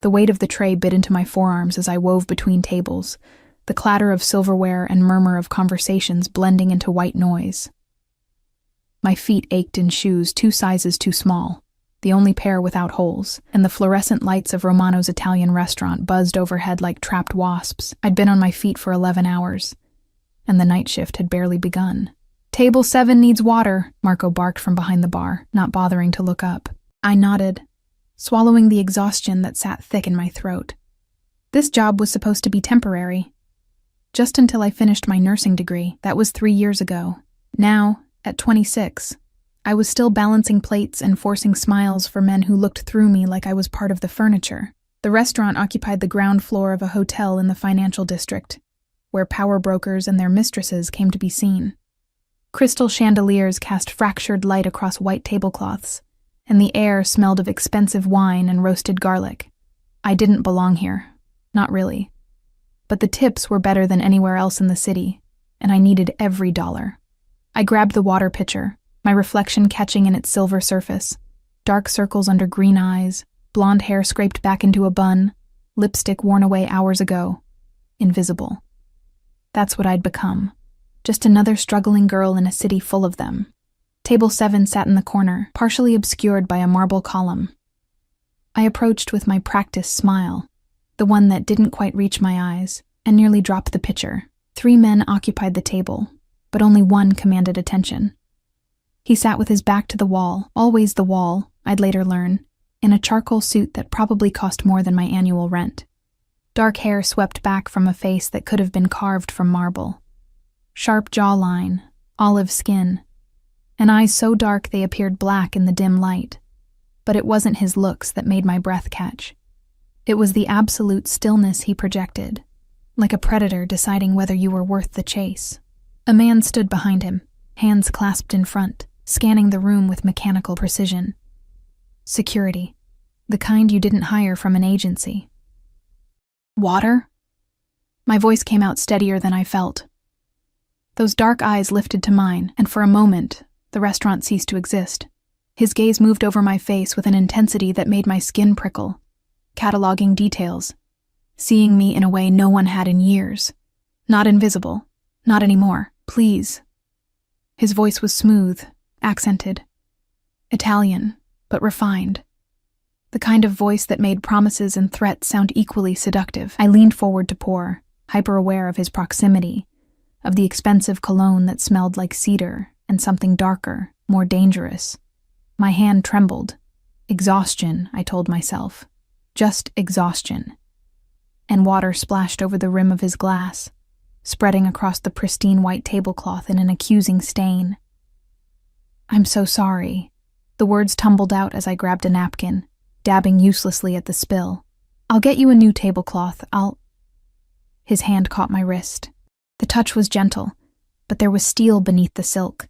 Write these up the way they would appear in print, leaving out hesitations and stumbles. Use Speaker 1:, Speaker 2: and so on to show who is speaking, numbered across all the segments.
Speaker 1: The weight of the tray bit into my forearms as I wove between tables, the clatter of silverware and murmur of conversations blending into white noise. My feet ached in shoes 2 sizes too small, the only pair without holes, and the fluorescent lights of Romano's Italian restaurant buzzed overhead like trapped wasps. I'd been on my feet for 11 hours, and the night shift had barely begun. "Table 7 needs water," Marco barked from behind the bar, not bothering to look up. I nodded, swallowing the exhaustion that sat thick in my throat. This job was supposed to be temporary. Just until I finished my nursing degree. That was 3 years ago. Now, at 26, I was still balancing plates and forcing smiles for men who looked through me like I was part of the furniture. The restaurant occupied the ground floor of a hotel in the financial district, where power brokers and their mistresses came to be seen. Crystal chandeliers cast fractured light across white tablecloths, and the air smelled of expensive wine and roasted garlic. I didn't belong here. Not really. But the tips were better than anywhere else in the city, and I needed every dollar. I grabbed the water pitcher, my reflection catching in its silver surface, dark circles under green eyes, blonde hair scraped back into a bun, lipstick worn away hours ago. Invisible. That's what I'd become. Just another struggling girl in a city full of them. Table 7 sat in the corner, partially obscured by a marble column. I approached with my practiced smile, the one that didn't quite reach my eyes, and nearly dropped the pitcher. 3 men occupied the table, but only one commanded attention. He sat with his back to the wall, always the wall, I'd later learn, in a charcoal suit that probably cost more than my annual rent. Dark hair swept back from a face that could have been carved from marble. Sharp jawline, olive skin, and eyes so dark they appeared black in the dim light. But it wasn't his looks that made my breath catch. It was the absolute stillness he projected, like a predator deciding whether you were worth the chase. A man stood behind him, hands clasped in front, scanning the room with mechanical precision. Security, the kind you didn't hire from an agency. "Water?" My voice came out steadier than I felt. Those dark eyes lifted to mine, and for a moment, the restaurant ceased to exist. His gaze moved over my face with an intensity that made my skin prickle, cataloging details, seeing me in a way no one had in years. Not invisible, not anymore, please. His voice was smooth, accented, Italian, but refined. The kind of voice that made promises and threats sound equally seductive. I leaned forward to pour, hyper-aware of his proximity, of the expensive cologne that smelled like cedar and something darker, more dangerous. My hand trembled. Exhaustion, I told myself. Just exhaustion. And water splashed over the rim of his glass, spreading across the pristine white tablecloth in an accusing stain. "I'm so sorry." The words tumbled out as I grabbed a napkin, dabbing uselessly at the spill. "I'll get you a new tablecloth, His hand caught my wrist. The touch was gentle, but there was steel beneath the silk.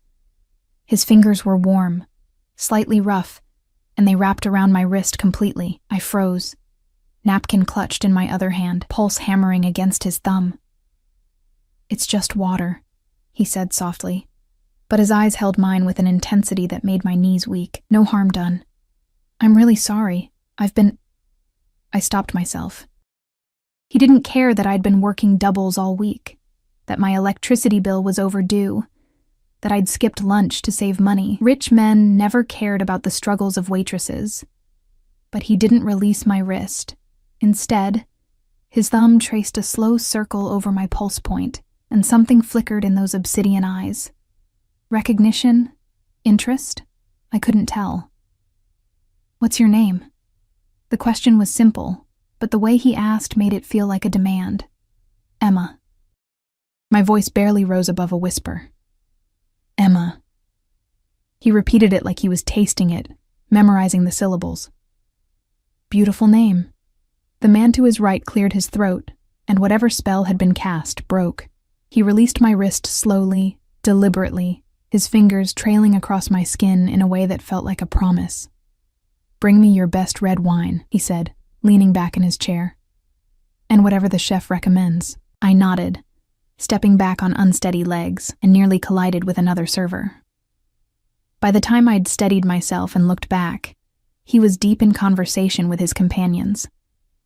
Speaker 1: His fingers were warm, slightly rough, and they wrapped around my wrist completely. I froze, napkin clutched in my other hand, pulse hammering against his thumb. "It's just water," he said softly, but his eyes held mine with an intensity that made my knees weak. "No harm done. I'm really sorry. I stopped myself. He didn't care that I'd been working doubles all week, that my electricity bill was overdue, that I'd skipped lunch to save money. Rich men never cared about the struggles of waitresses. But he didn't release my wrist. Instead, his thumb traced a slow circle over my pulse point, and something flickered in those obsidian eyes. Recognition? Interest? I couldn't tell. "What's your name?" The question was simple, but the way he asked made it feel like a demand. "Emma." My voice barely rose above a whisper. "Emma." He repeated it like he was tasting it, memorizing the syllables. "Beautiful name." The man to his right cleared his throat, and whatever spell had been cast broke. He released my wrist slowly, deliberately, his fingers trailing across my skin in a way that felt like a promise. "Bring me your best red wine," he said, leaning back in his chair. "And whatever the chef recommends." I nodded, stepping back on unsteady legs, and nearly collided with another server. By the time I'd steadied myself and looked back, he was deep in conversation with his companions,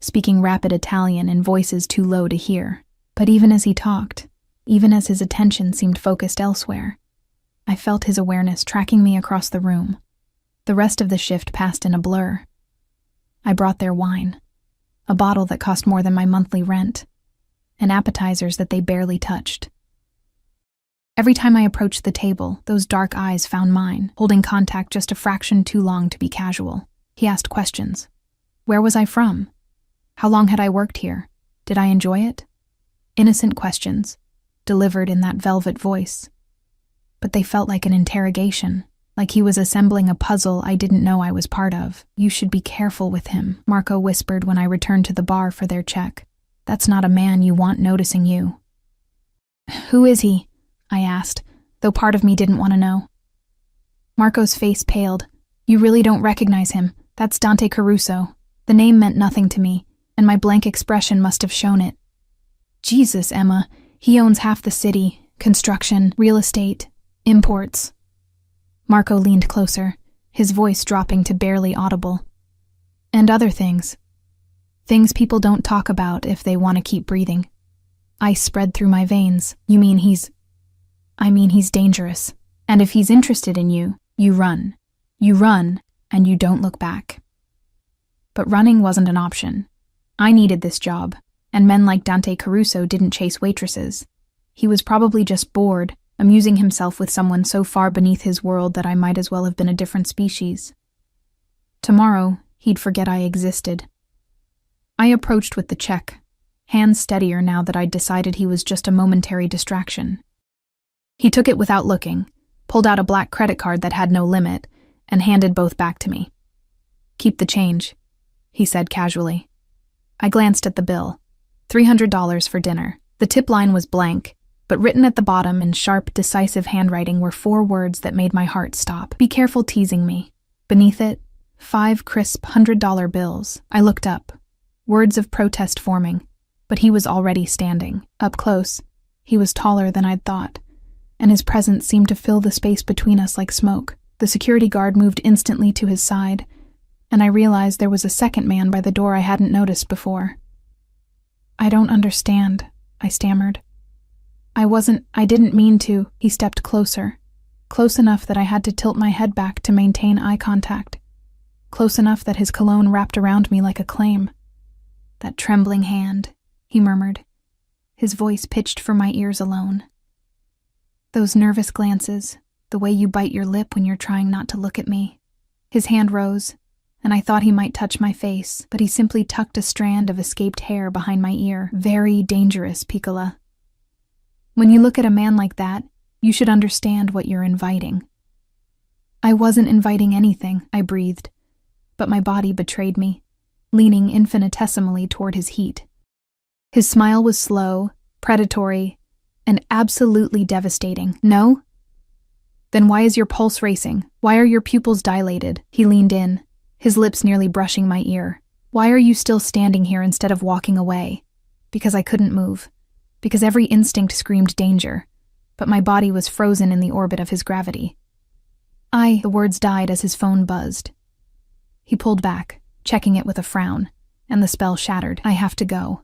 Speaker 1: speaking rapid Italian in voices too low to hear. But even as he talked, even as his attention seemed focused elsewhere, I felt his awareness tracking me across the room. The rest of the shift passed in a blur. I brought their wine, a bottle that cost more than my monthly rent, and appetizers that they barely touched. Every time I approached the table, those dark eyes found mine, holding contact just a fraction too long to be casual. He asked questions. Where was I from? How long had I worked here? Did I enjoy it? Innocent questions, delivered in that velvet voice. But they felt like an interrogation, like he was assembling a puzzle I didn't know I was part of. You should be careful with him, Marco whispered when I returned to the bar for their check. That's not a man you want noticing you. Who is he? I asked, though part of me didn't want to know. Marco's face paled. You really don't recognize him. That's Dante Caruso. The name meant nothing to me, and my blank expression must have shown it. Jesus, Emma, he owns half the city, construction, real estate, imports. Marco leaned closer, his voice dropping to barely audible. And other things. Things people don't talk about if they want to keep breathing. Ice spread through my veins. You mean he's dangerous. And if he's interested in you, you run. You run, and you don't look back. But running wasn't an option. I needed this job, and men like Dante Caruso didn't chase waitresses. He was probably just bored, amusing himself with someone so far beneath his world that I might as well have been a different species. Tomorrow, he'd forget I existed. I approached with the check, hands steadier now that I'd decided he was just a momentary distraction. He took it without looking, pulled out a black credit card that had no limit, and handed both back to me. Keep the change, he said casually. I glanced at the bill. $300 for dinner. The tip line was blank, but written at the bottom in sharp, decisive handwriting were 4 words that made my heart stop. Be careful teasing me. Beneath it, 5 crisp $100 bills. I looked up, words of protest forming, but he was already standing. Up close, he was taller than I'd thought, and his presence seemed to fill the space between us like smoke. The security guard moved instantly to his side, and I realized there was a second man by the door I hadn't noticed before. I don't understand, I stammered. I didn't mean to. He stepped closer, close enough that I had to tilt my head back to maintain eye contact, close enough that his cologne wrapped around me like a claim. That trembling hand, he murmured, his voice pitched for my ears alone. Those nervous glances, the way you bite your lip when you're trying not to look at me. His hand rose, and I thought he might touch my face, but he simply tucked a strand of escaped hair behind my ear. Very dangerous, Piccola. When you look at a man like that, you should understand what you're inviting. I wasn't inviting anything, I breathed, but my body betrayed me, leaning infinitesimally toward his heat. His smile was slow, predatory, and absolutely devastating. No? Then why is your pulse racing? Why are your pupils dilated? He leaned in, his lips nearly brushing my ear. Why are you still standing here instead of walking away? Because I couldn't move. Because every instinct screamed danger, but my body was frozen in the orbit of his gravity. The words died as his phone buzzed. He pulled back, checking it with a frown, and the spell shattered. I have to go.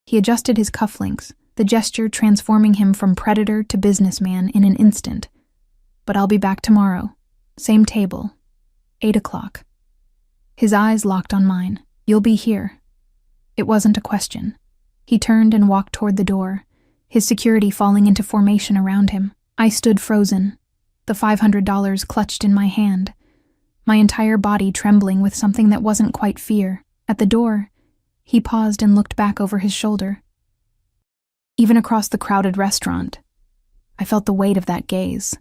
Speaker 1: He adjusted his cufflinks, the gesture transforming him from predator to businessman in an instant. But I'll be back tomorrow. Same table. 8 o'clock. His eyes locked on mine. You'll be here. It wasn't a question. He turned and walked toward the door, his security falling into formation around him. I stood frozen, the $500 clutched in my hand, my entire body trembling with something that wasn't quite fear. At the door, he paused and looked back over his shoulder. Even across the crowded restaurant, I felt the weight of that gaze.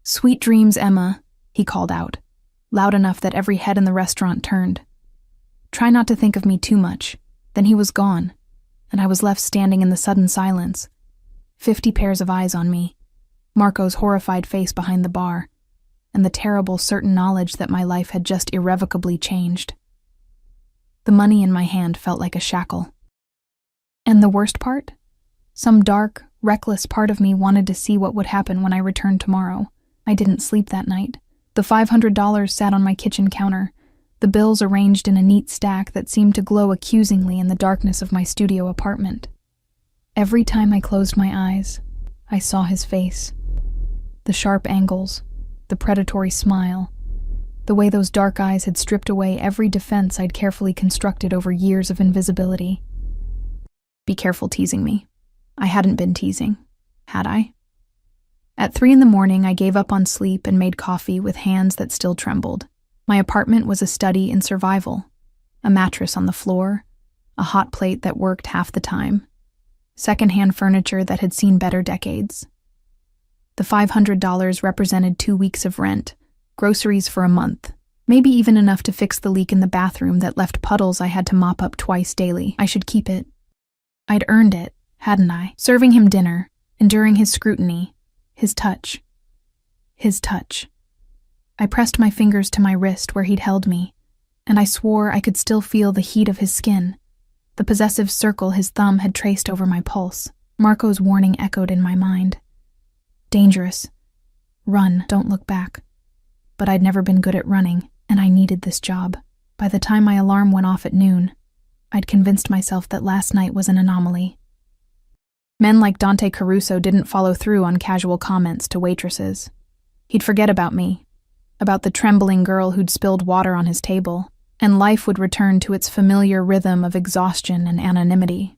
Speaker 1: Sweet dreams, Emma, he called out, loud enough that every head in the restaurant turned. Try not to think of me too much. Then he was gone, and I was left standing in the sudden silence. 50 pairs of eyes on me, Marco's horrified face behind the bar, and the terrible certain knowledge that my life had just irrevocably changed. The money in my hand felt like a shackle. And the worst part? Some dark, reckless part of me wanted to see what would happen when I returned tomorrow. I didn't sleep that night. The $500 sat on my kitchen counter, the bills arranged in a neat stack that seemed to glow accusingly in the darkness of my studio apartment. Every time I closed my eyes, I saw his face. The sharp angles, the predatory smile, the way those dark eyes had stripped away every defense I'd carefully constructed over years of invisibility. Be careful teasing me. I hadn't been teasing, had I? At 3 a.m, I gave up on sleep and made coffee with hands that still trembled. My apartment was a study in survival. A mattress on the floor, a hot plate that worked half the time, secondhand furniture that had seen better decades. The $500 represented 2 weeks of rent, groceries for a month, maybe even enough to fix the leak in the bathroom that left puddles I had to mop up twice daily. I should keep it. I'd earned it, hadn't I? Serving him dinner, enduring his scrutiny, his touch. His touch. I pressed my fingers to my wrist where he'd held me, and I swore I could still feel the heat of his skin, the possessive circle his thumb had traced over my pulse. Marco's warning echoed in my mind. Dangerous. Run, don't look back. But I'd never been good at running, and I needed this job. By the time my alarm went off at noon, I'd convinced myself that last night was an anomaly. Men like Dante Caruso didn't follow through on casual comments to waitresses. He'd forget about me, about the trembling girl who'd spilled water on his table, and life would return to its familiar rhythm of exhaustion and anonymity.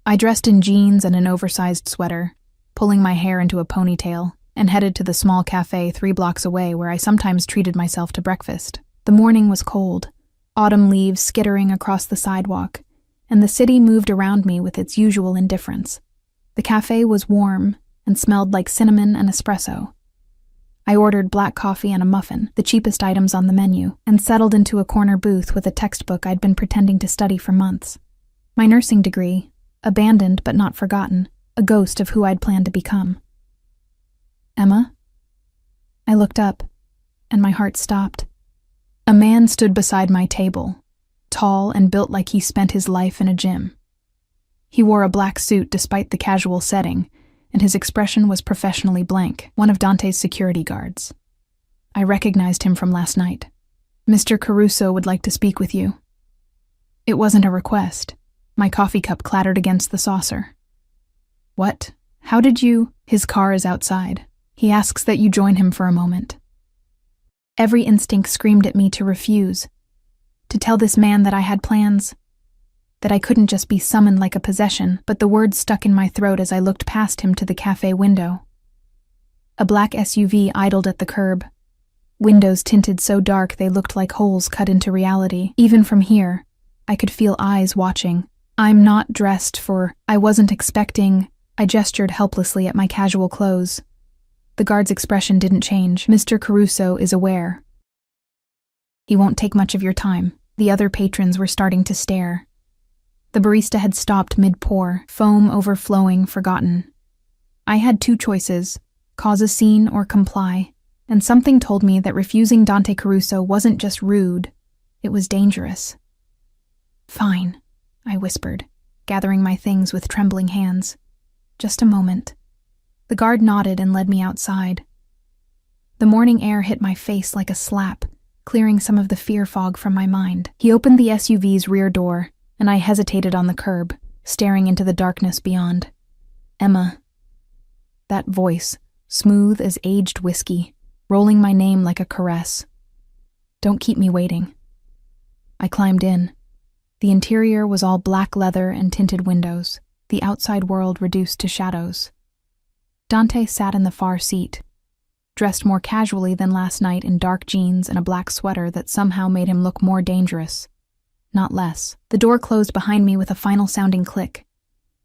Speaker 1: I dressed in jeans and an oversized sweater, pulling my hair into a ponytail, and headed to the small cafe 3 blocks away where I sometimes treated myself to breakfast. The morning was cold, autumn leaves skittering across the sidewalk, and the city moved around me with its usual indifference. The cafe was warm and smelled like cinnamon and espresso. I ordered black coffee and a muffin, the cheapest items on the menu, and settled into a corner booth with a textbook I'd been pretending to study for months. My nursing degree, abandoned but not forgotten, a ghost of who I'd planned to become. Emma? I looked up, and my heart stopped. A man stood beside my table, tall and built like he spent his life in a gym. He wore a black suit despite the casual setting, and his expression was professionally blank, one of Dante's security guards. I recognized him from last night. Mr. Caruso would like to speak with you. It wasn't a request. My coffee cup clattered against the saucer. What? How did you? His car is outside. He asks that you join him for a moment. Every instinct screamed at me to refuse, to tell this man that I had plans, that I couldn't just be summoned like a possession, but the words stuck in my throat as I looked past him to the cafe window. A black SUV idled at the curb, windows tinted so dark they looked like holes cut into reality. Even from here, I could feel eyes watching. I'm not dressed for, I wasn't expecting. I gestured helplessly at my casual clothes. The guard's expression didn't change. Mr. Caruso is aware. He won't take much of your time. The other patrons were starting to stare. The barista had stopped mid-pour, foam overflowing, forgotten. I had 2 choices, cause a scene or comply, and something told me that refusing Dante Caruso wasn't just rude, it was dangerous. Fine, I whispered, gathering my things with trembling hands. Just a moment. The guard nodded and led me outside. The morning air hit my face like a slap, clearing some of the fear fog from my mind. He opened the SUV's rear door, and I hesitated on the curb, staring into the darkness beyond. Emma. That voice, smooth as aged whiskey, rolling my name like a caress. Don't keep me waiting. I climbed in. The interior was all black leather and tinted windows, the outside world reduced to shadows. Dante sat in the far seat, dressed more casually than last night in dark jeans and a black sweater that somehow made him look more dangerous. Not less. The door closed behind me with a final sounding click,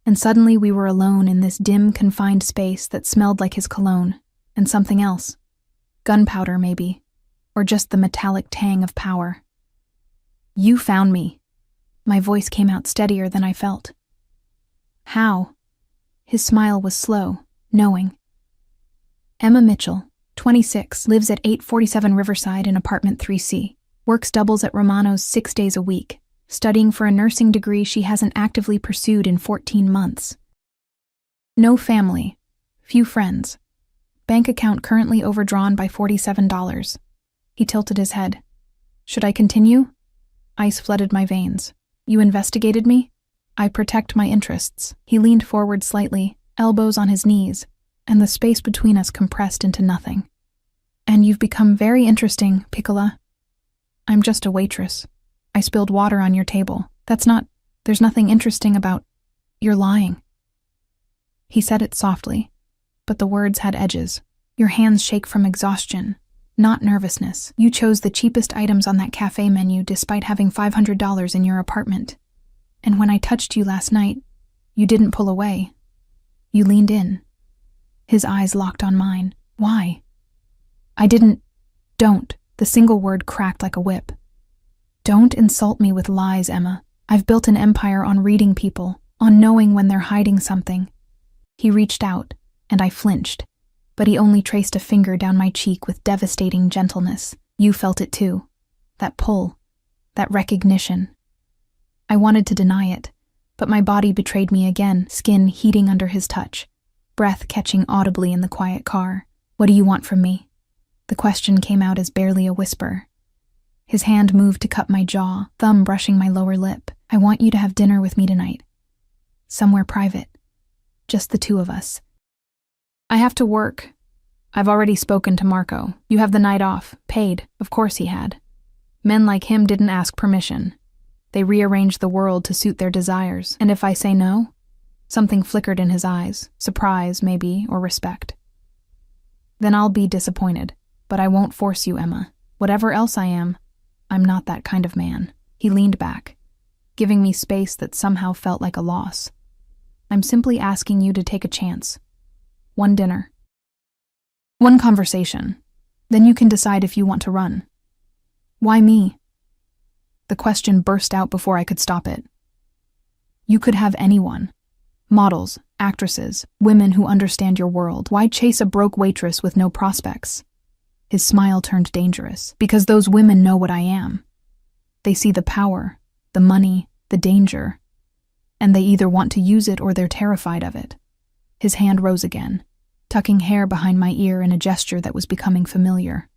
Speaker 1: and suddenly we were alone in this dim, confined space that smelled like his cologne, and something else. Gunpowder, maybe, or just the metallic tang of power. You found me. My voice came out steadier than I felt. How? His smile was slow, knowing. Emma Mitchell, 26, lives at 847 Riverside in apartment 3C. Works doubles at Romano's 6 days a week, studying for a nursing degree she hasn't actively pursued in 14 months. No family, few friends. Bank account currently overdrawn by $47. He tilted his head. Should I continue? Ice flooded my veins. You investigated me? I protect my interests. He leaned forward slightly, elbows on his knees, and the space between us compressed into nothing. And you've become very interesting, Piccola. I'm just a waitress. I spilled water on your table. There's nothing interesting about... You're lying. He said it softly, but the words had edges. Your hands shake from exhaustion, not nervousness. You chose the cheapest items on that cafe menu despite having $500 in your apartment. And when I touched you last night, you didn't pull away. You leaned in. His eyes locked on mine. Why? Don't. The single word cracked like a whip. Don't insult me with lies, Emma. I've built an empire on reading people, on knowing when they're hiding something. He reached out, and I flinched, but he only traced a finger down my cheek with devastating gentleness. You felt it too. That pull, that recognition. I wanted to deny it, but my body betrayed me again, skin heating under his touch, breath catching audibly in the quiet car. What do you want from me? The question came out as barely a whisper. His hand moved to cup my jaw, thumb brushing my lower lip. I want you to have dinner with me tonight. Somewhere private. Just the two of us. I have to work. I've already spoken to Marco. You have the night off. Paid. Of course he had. Men like him didn't ask permission. They rearranged the world to suit their desires. And if I say no? Something flickered in his eyes. Surprise, maybe, or respect. Then I'll be disappointed. But I won't force you, Emma. Whatever else I am, I'm not that kind of man. He leaned back, giving me space that somehow felt like a loss. I'm simply asking you to take a chance. One dinner. One conversation. Then you can decide if you want to run. Why me? The question burst out before I could stop it. You could have anyone. Models, actresses, women who understand your world. Why chase a broke waitress with no prospects? His smile turned dangerous, because those women know what I am. They see the power, the money, the danger, and they either want to use it or they're terrified of it. His hand rose again, tucking hair behind my ear in a gesture that was becoming familiar.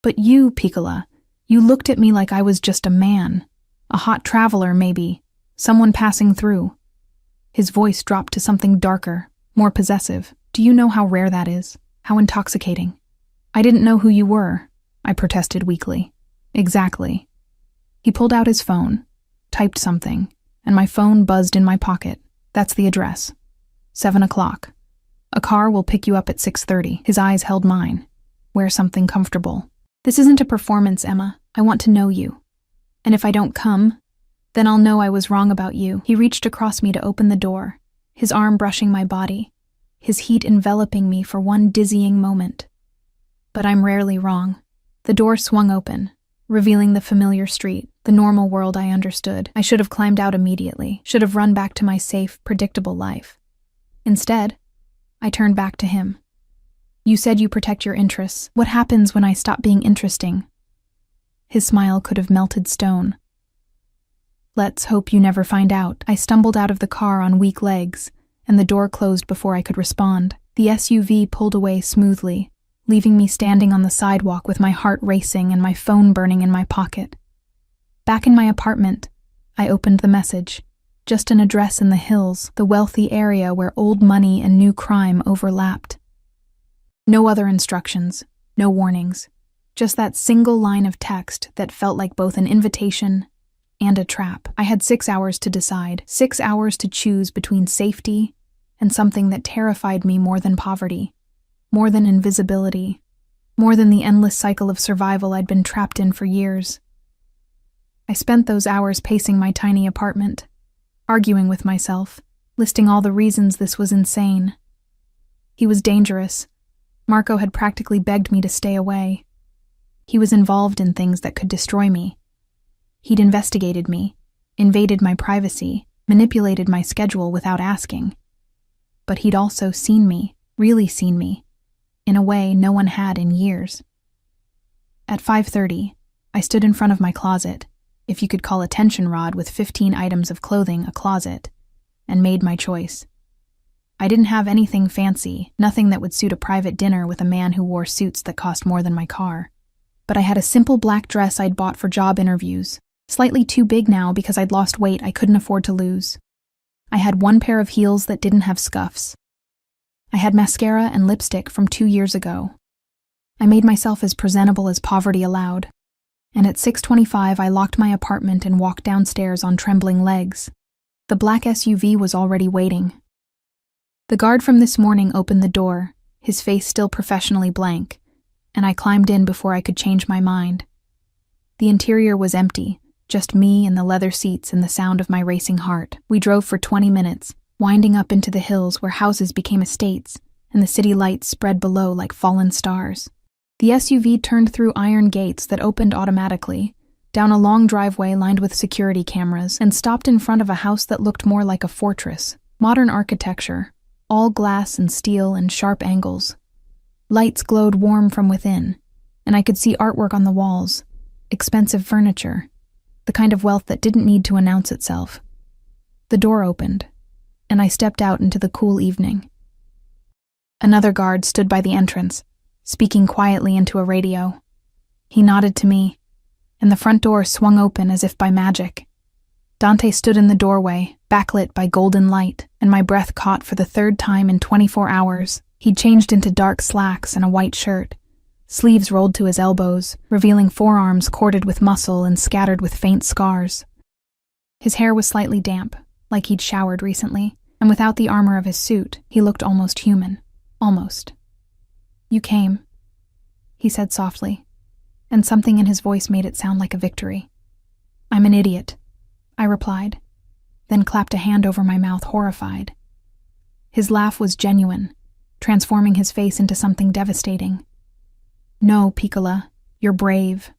Speaker 1: But you, Piccola, you looked at me like I was just a man, a hot traveler maybe, someone passing through. His voice dropped to something darker, more possessive. Do you know how rare that is? How intoxicating? I didn't know who you were, I protested weakly. Exactly. He pulled out his phone, typed something, and my phone buzzed in my pocket. That's the address. 7 o'clock. A car will pick you up at 6:30. His eyes held mine. Wear something comfortable. This isn't a performance, Emma. I want to know you. And if I don't come, then I'll know I was wrong about you. He reached across me to open the door, his arm brushing my body, his heat enveloping me for one dizzying moment. But I'm rarely wrong. The door swung open, revealing the familiar street, the normal world I understood. I should have climbed out immediately, should have run back to my safe, predictable life. Instead, I turned back to him. You said you protect your interests. What happens when I stop being interesting? His smile could have melted stone. Let's hope you never find out. I stumbled out of the car on weak legs, and the door closed before I could respond. The SUV pulled away smoothly, leaving me standing on the sidewalk with my heart racing and my phone burning in my pocket. Back in my apartment, I opened the message. Just an address in the hills, the wealthy area where old money and new crime overlapped. No other instructions, no warnings, just that single line of text that felt like both an invitation and a trap. I had 6 hours to decide, 6 hours to choose between safety and something that terrified me more than poverty, more than invisibility, more than the endless cycle of survival I'd been trapped in for years. I spent those hours pacing my tiny apartment, arguing with myself, listing all the reasons this was insane. He was dangerous. Marco had practically begged me to stay away. He was involved in things that could destroy me. He'd investigated me, invaded my privacy, manipulated my schedule without asking. But he'd also seen me, really seen me, in a way no one had in years. At 5:30, I stood in front of my closet, if you could call a tension rod with 15 items of clothing a closet, and made my choice. I didn't have anything fancy, nothing that would suit a private dinner with a man who wore suits that cost more than my car. But I had a simple black dress I'd bought for job interviews, Slightly too big now because I'd lost weight I couldn't afford to lose. I had one pair of heels that didn't have scuffs. I had mascara and lipstick from 2 years ago. I made myself as presentable as poverty allowed, and at 6:25 I locked my apartment and walked downstairs on trembling legs. The black SUV was already waiting. The guard from this morning opened the door, his face still professionally blank, and I climbed in before I could change my mind. The interior was empty, just me and the leather seats and the sound of my racing heart. We drove for 20 minutes, winding up into the hills where houses became estates, and the city lights spread below like fallen stars. The SUV turned through iron gates that opened automatically, down a long driveway lined with security cameras, and stopped in front of a house that looked more like a fortress. Modern architecture, all glass and steel and sharp angles. Lights glowed warm from within, and I could see artwork on the walls, expensive furniture, the kind of wealth that didn't need to announce itself. The door opened, and I stepped out into the cool evening. Another guard stood by the entrance, speaking quietly into a radio. He nodded to me, and the front door swung open as if by magic. Dante stood in the doorway, backlit by golden light, and my breath caught for the third time in 24 hours. He'd changed into dark slacks and a white shirt, sleeves rolled to his elbows, revealing forearms corded with muscle and scattered with faint scars. His hair was slightly damp, like he'd showered recently, and without the armor of his suit, he looked almost human. Almost. "You came," he said softly, and something in his voice made it sound like a victory. "I'm an idiot," I replied, then clapped a hand over my mouth, horrified. His laugh was genuine, transforming his face into something devastating. "No, Piccola, you're brave."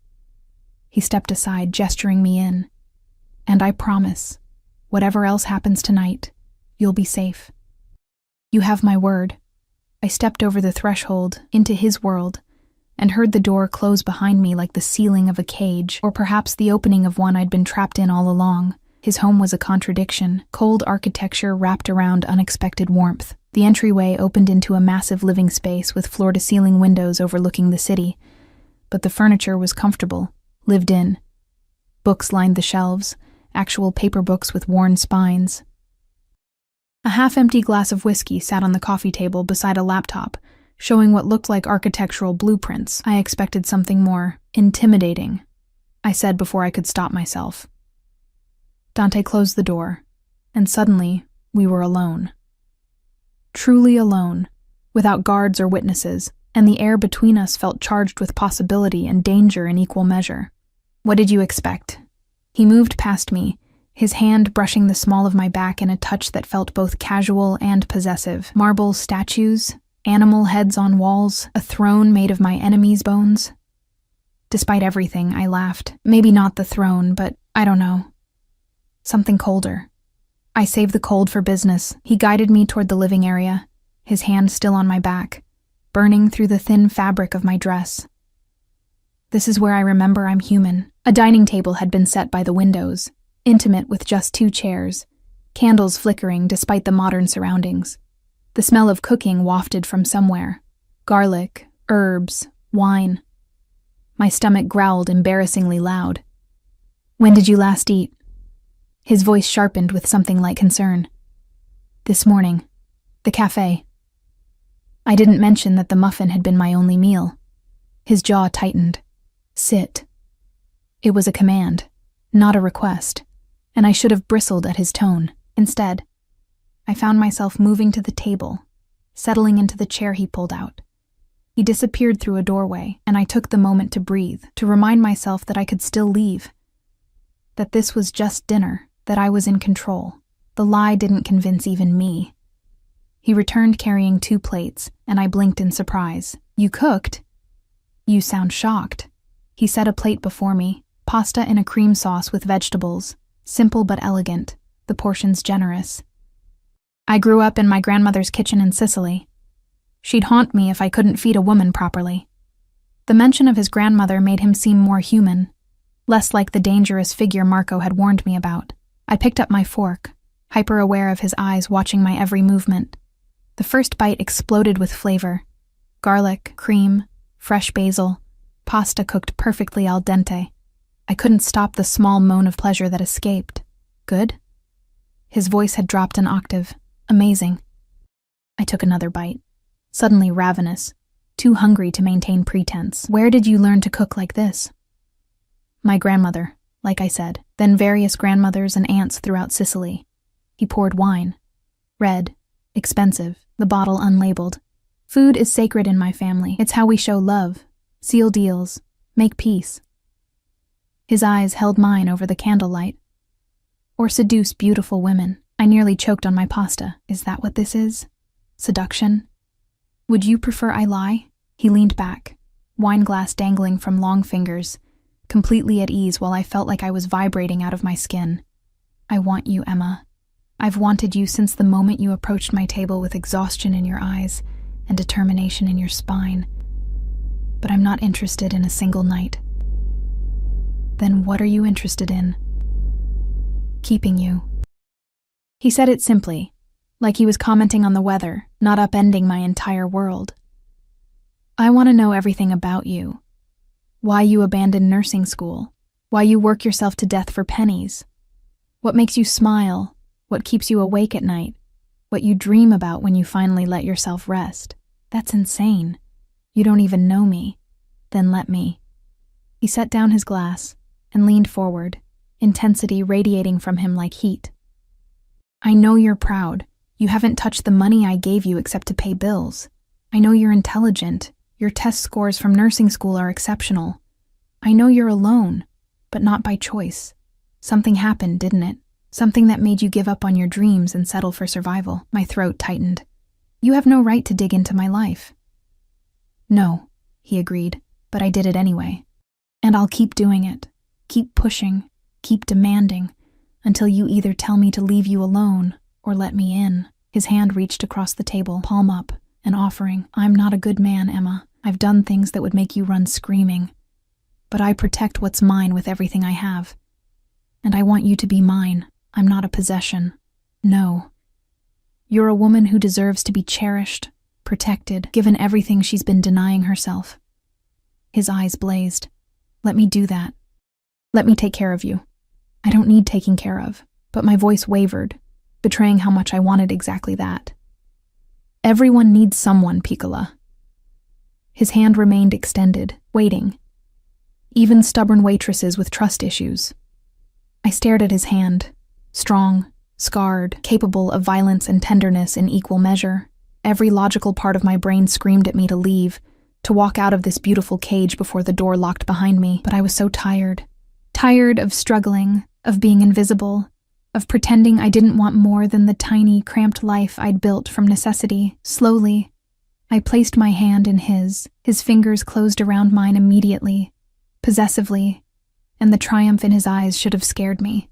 Speaker 1: He stepped aside, gesturing me in. "And I promise, whatever else happens tonight, you'll be safe." "You have my word." I stepped over the threshold, into his world, and heard the door close behind me like the ceiling of a cage, or perhaps the opening of one I'd been trapped in all along. His home was a contradiction, cold architecture wrapped around unexpected warmth. The entryway opened into a massive living space with floor-to-ceiling windows overlooking the city, but the furniture was comfortable, lived in. Books lined the shelves, actual paper books with worn spines. A half-empty glass of whiskey sat on the coffee table beside a laptop, showing what looked like architectural blueprints. I expected something more intimidating, I said before I could stop myself. Dante closed the door, and suddenly we were alone. Truly alone, without guards or witnesses, and the air between us felt charged with possibility and danger in equal measure. "What did you expect?" He moved past me, his hand brushing the small of my back in a touch that felt both casual and possessive. Marble statues, animal heads on walls, a throne made of my enemy's bones. Despite everything, I laughed. Maybe not the throne, but I don't know. Something colder. I saved the cold for business. He guided me toward the living area, his hand still on my back, burning through the thin fabric of my dress. This is where I remember I'm human. A dining table had been set by the windows, intimate with just 2 chairs, candles flickering despite the modern surroundings. The smell of cooking wafted from somewhere. Garlic, herbs, wine. My stomach growled embarrassingly loud. "When did you last eat?" His voice sharpened with something like concern. "This morning. The cafe." I didn't mention that the muffin had been my only meal. His jaw tightened. "Sit." It was a command, not a request, and I should have bristled at his tone. Instead, I found myself moving to the table, settling into the chair he pulled out. He disappeared through a doorway, and I took the moment to breathe, to remind myself that I could still leave. That this was just dinner, that I was in control. The lie didn't convince even me. He returned carrying 2 plates, and I blinked in surprise. "You cooked?" "You sound shocked." He set a plate before me, pasta in a cream sauce with vegetables, simple but elegant, the portions generous. "I grew up in my grandmother's kitchen in Sicily. She'd haunt me if I couldn't feed a woman properly." The mention of his grandmother made him seem more human, less like the dangerous figure Marco had warned me about. I picked up my fork, hyper-aware of his eyes watching my every movement. The first bite exploded with flavor. Garlic, cream, fresh basil, pasta cooked perfectly al dente. I couldn't stop the small moan of pleasure that escaped. Good? His voice had dropped an octave. Amazing. I took another bite, suddenly ravenous, too hungry to maintain pretense. Where did you learn to cook like this? My grandmother, like I said, then various grandmothers and aunts throughout Sicily. He poured wine. Red, expensive, the bottle unlabeled. Food is sacred in my family. It's how we show love, seal deals, make peace. His eyes held mine over the candlelight. Or seduce beautiful women. I nearly choked on my pasta. Is that what this is? Seduction? Would you prefer I lie? He leaned back, wine glass dangling from long fingers, completely at ease while I felt like I was vibrating out of my skin. I want you, Emma. I've wanted you since the moment you approached my table with exhaustion in your eyes and determination in your spine. But I'm not interested in a single night. Then what are you interested in? Keeping you. He said it simply, like he was commenting on the weather, not upending my entire world. I want to know everything about you. Why you abandoned nursing school. Why you work yourself to death for pennies. What makes you smile. What keeps you awake at night. What you dream about when you finally let yourself rest. That's insane. You don't even know me. Then let me. He set down his glass and leaned forward, intensity radiating from him like heat. I know you're proud. You haven't touched the money I gave you except to pay bills. I know you're intelligent. Your test scores from nursing school are exceptional. I know you're alone, but not by choice. Something happened, didn't it? Something that made you give up on your dreams and settle for survival. My throat tightened. You have no right to dig into my life. No, he agreed, but I did it anyway. And I'll keep doing it. Keep pushing, keep demanding, until you either tell me to leave you alone or let me in. His hand reached across the table, palm up, and offering. I'm not a good man, Emma. I've done things that would make you run screaming. But I protect what's mine with everything I have. And I want you to be mine. I'm not a possession. No. You're a woman who deserves to be cherished, protected, given everything she's been denying herself. His eyes blazed. Let me do that. Let me take care of you. I don't need taking care of, but my voice wavered, betraying how much I wanted exactly that. Everyone needs someone, Piccola. His hand remained extended, waiting. Even stubborn waitresses with trust issues. I stared at his hand, strong, scarred, capable of violence and tenderness in equal measure. Every logical part of my brain screamed at me to leave, to walk out of this beautiful cage before the door locked behind me, but I was so tired. Tired of struggling, of being invisible, of pretending I didn't want more than the tiny, cramped life I'd built from necessity. Slowly, I placed my hand in his fingers closed around mine immediately, possessively, and the triumph in his eyes should have scared me.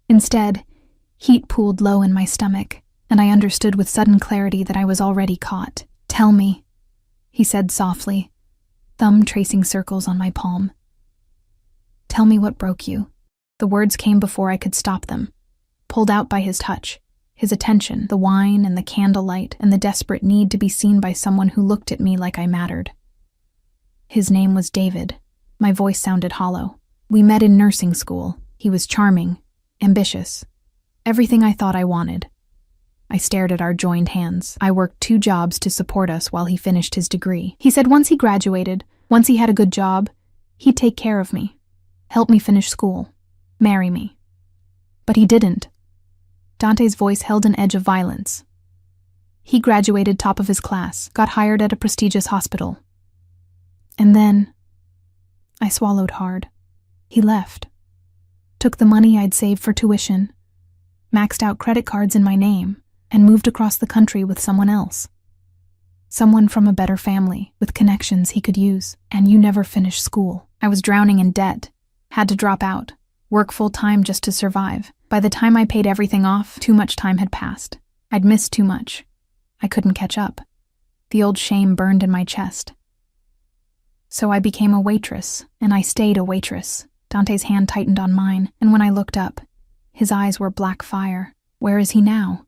Speaker 1: Instead, heat pooled low in my stomach, and I understood with sudden clarity that I was already caught. Tell me, he said softly, thumb tracing circles on my palm. Tell me what broke you. The words came before I could stop them, pulled out by his touch, his attention, the wine and the candlelight, and the desperate need to be seen by someone who looked at me like I mattered. His name was David. My voice sounded hollow. We met in nursing school. He was charming, ambitious, everything I thought I wanted. I stared at our joined hands. I worked 2 jobs to support us while he finished his degree. He said once he graduated, once he had a good job, he'd take care of me, help me finish school, marry me. But he didn't. Dante's voice held an edge of violence. He graduated top of his class, got hired at a prestigious hospital. And then, I swallowed hard. He left. Took the money I'd saved for tuition, maxed out credit cards in my name, and moved across the country with someone else. Someone from a better family, with connections he could use. And you never finished school. I was drowning in debt. Had to drop out, work full-time just to survive. By the time I paid everything off, too much time had passed. I'd missed too much. I couldn't catch up. The old shame burned in my chest. So I became a waitress, and I stayed a waitress. Dante's hand tightened on mine, and when I looked up, his eyes were black fire. Where is he now?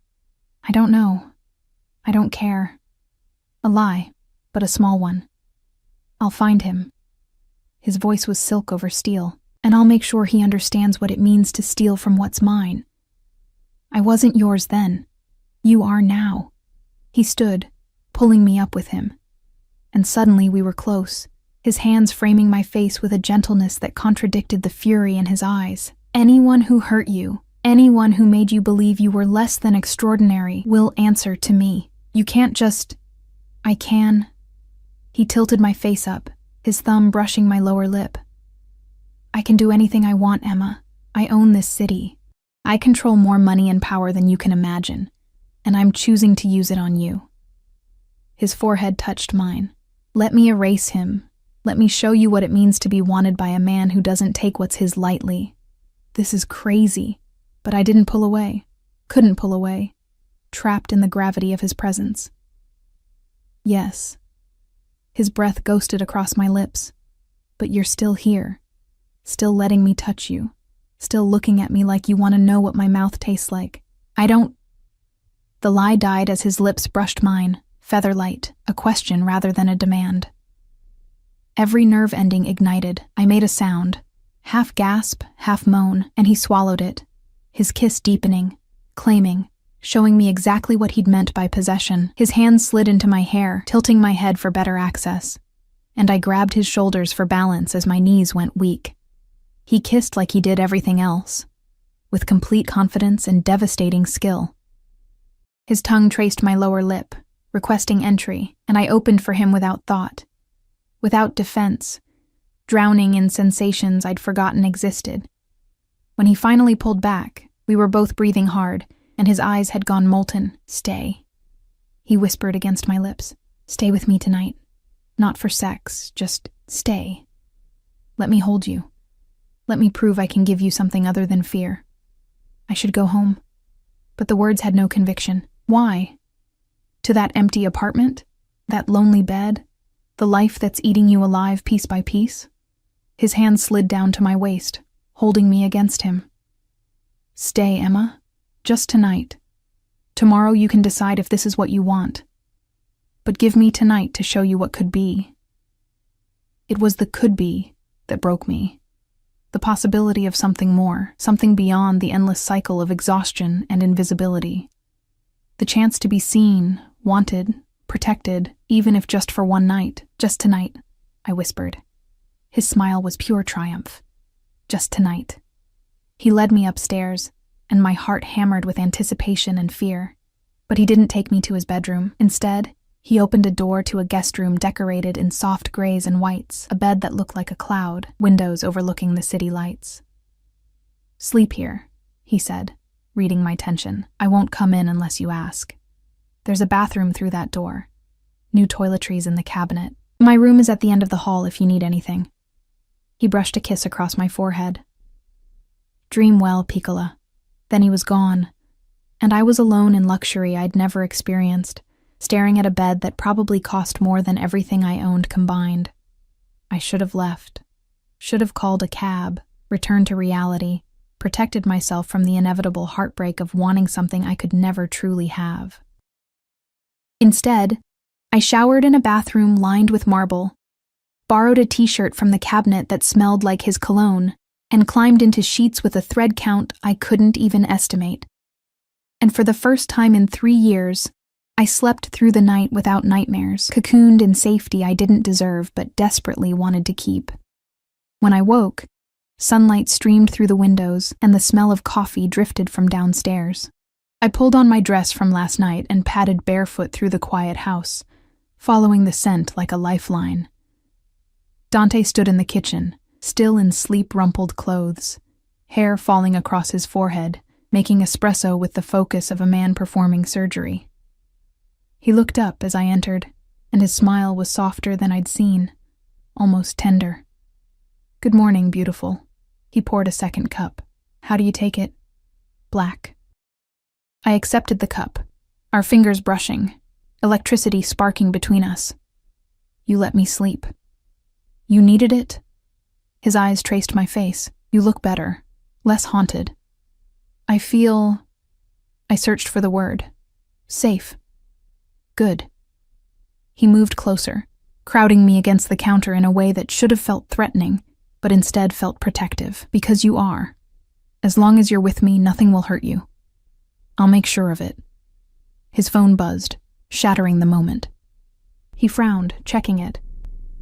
Speaker 1: I don't know. I don't care. A lie, but a small one. I'll find him. His voice was silk over steel. and I'll make sure he understands what it means to steal from what's mine. I wasn't yours then. You are now." He stood, pulling me up with him. And suddenly we were close, his hands framing my face with a gentleness that contradicted the fury in his eyes. "Anyone who hurt you, anyone who made you believe you were less than extraordinary, will answer to me. You can't just—" "I can." He tilted my face up, his thumb brushing my lower lip. "I can do anything I want, Emma. I own this city. I control more money and power than you can imagine, and I'm choosing to use it on you." His forehead touched mine. "Let me erase him. Let me show you what it means to be wanted by a man who doesn't take what's his lightly. This is crazy." But I didn't pull away, couldn't pull away, trapped in the gravity of his presence. "Yes." His breath ghosted across my lips. "But you're still here, still letting me touch you, still looking at me like you want to know what my mouth tastes like. I don't—" The lie died as his lips brushed mine, feather-light, a question rather than a demand. Every nerve ending ignited. I made a sound, half gasp, half moan, and he swallowed it, his kiss deepening, claiming, showing me exactly what he'd meant by possession. His hands slid into my hair, tilting my head for better access, and I grabbed his shoulders for balance as my knees went weak. He kissed like he did everything else, with complete confidence and devastating skill. His tongue traced my lower lip, requesting entry, and I opened for him without thought, without defense, drowning in sensations I'd forgotten existed. When he finally pulled back, we were both breathing hard, and his eyes had gone molten. "Stay," he whispered against my lips. "Stay with me tonight. Not for sex, just stay. Let me hold you. Let me prove I can give you something other than fear." I should go home, but the words had no conviction. Why? To that empty apartment? That lonely bed? The life that's eating you alive piece by piece? His hand slid down to my waist, holding me against him. "Stay, Emma. Just tonight. Tomorrow you can decide if this is what you want. But give me tonight to show you what could be." It was the could be that broke me. The possibility of something more, something beyond the endless cycle of exhaustion and invisibility. The chance to be seen, wanted, protected, even if just for one night. "Just tonight," I whispered. His smile was pure triumph. "Just tonight." He led me upstairs, and my heart hammered with anticipation and fear. But he didn't take me to his bedroom. Instead, he opened a door to a guest room decorated in soft grays and whites, a bed that looked like a cloud, windows overlooking the city lights. "Sleep here," he said, reading my tension. "I won't come in unless you ask. There's a bathroom through that door. New toiletries in the cabinet. My room is at the end of the hall if you need anything." He brushed a kiss across my forehead. "Dream well, Piccola." Then he was gone, and I was alone in luxury I'd never experienced, staring at a bed that probably cost more than everything I owned combined. I should have left, should have called a cab, returned to reality, protected myself from the inevitable heartbreak of wanting something I could never truly have. Instead, I showered in a bathroom lined with marble, borrowed a t-shirt from the cabinet that smelled like his cologne, and climbed into sheets with a thread count I couldn't even estimate. And for the first time in 3 years, I slept through the night without nightmares, cocooned in safety I didn't deserve but desperately wanted to keep. When I woke, sunlight streamed through the windows and the smell of coffee drifted from downstairs. I pulled on my dress from last night and padded barefoot through the quiet house, following the scent like a lifeline. Dante stood in the kitchen, still in sleep-rumpled clothes, hair falling across his forehead, making espresso with the focus of a man performing surgery. He looked up as I entered, and his smile was softer than I'd seen, almost tender. "Good morning, beautiful." He poured a second cup. "How do you take it?" "Black." I accepted the cup, our fingers brushing, electricity sparking between us. "You let me sleep." "You needed it?" His eyes traced my face. "You look better, less haunted." I searched for the word. "Safe." "Good." He moved closer, crowding me against the counter in a way that should have felt threatening, but instead felt protective, because you are. As long as you're with me, nothing will hurt you. I'll make sure of it. His phone buzzed, shattering the moment. He frowned, checking it,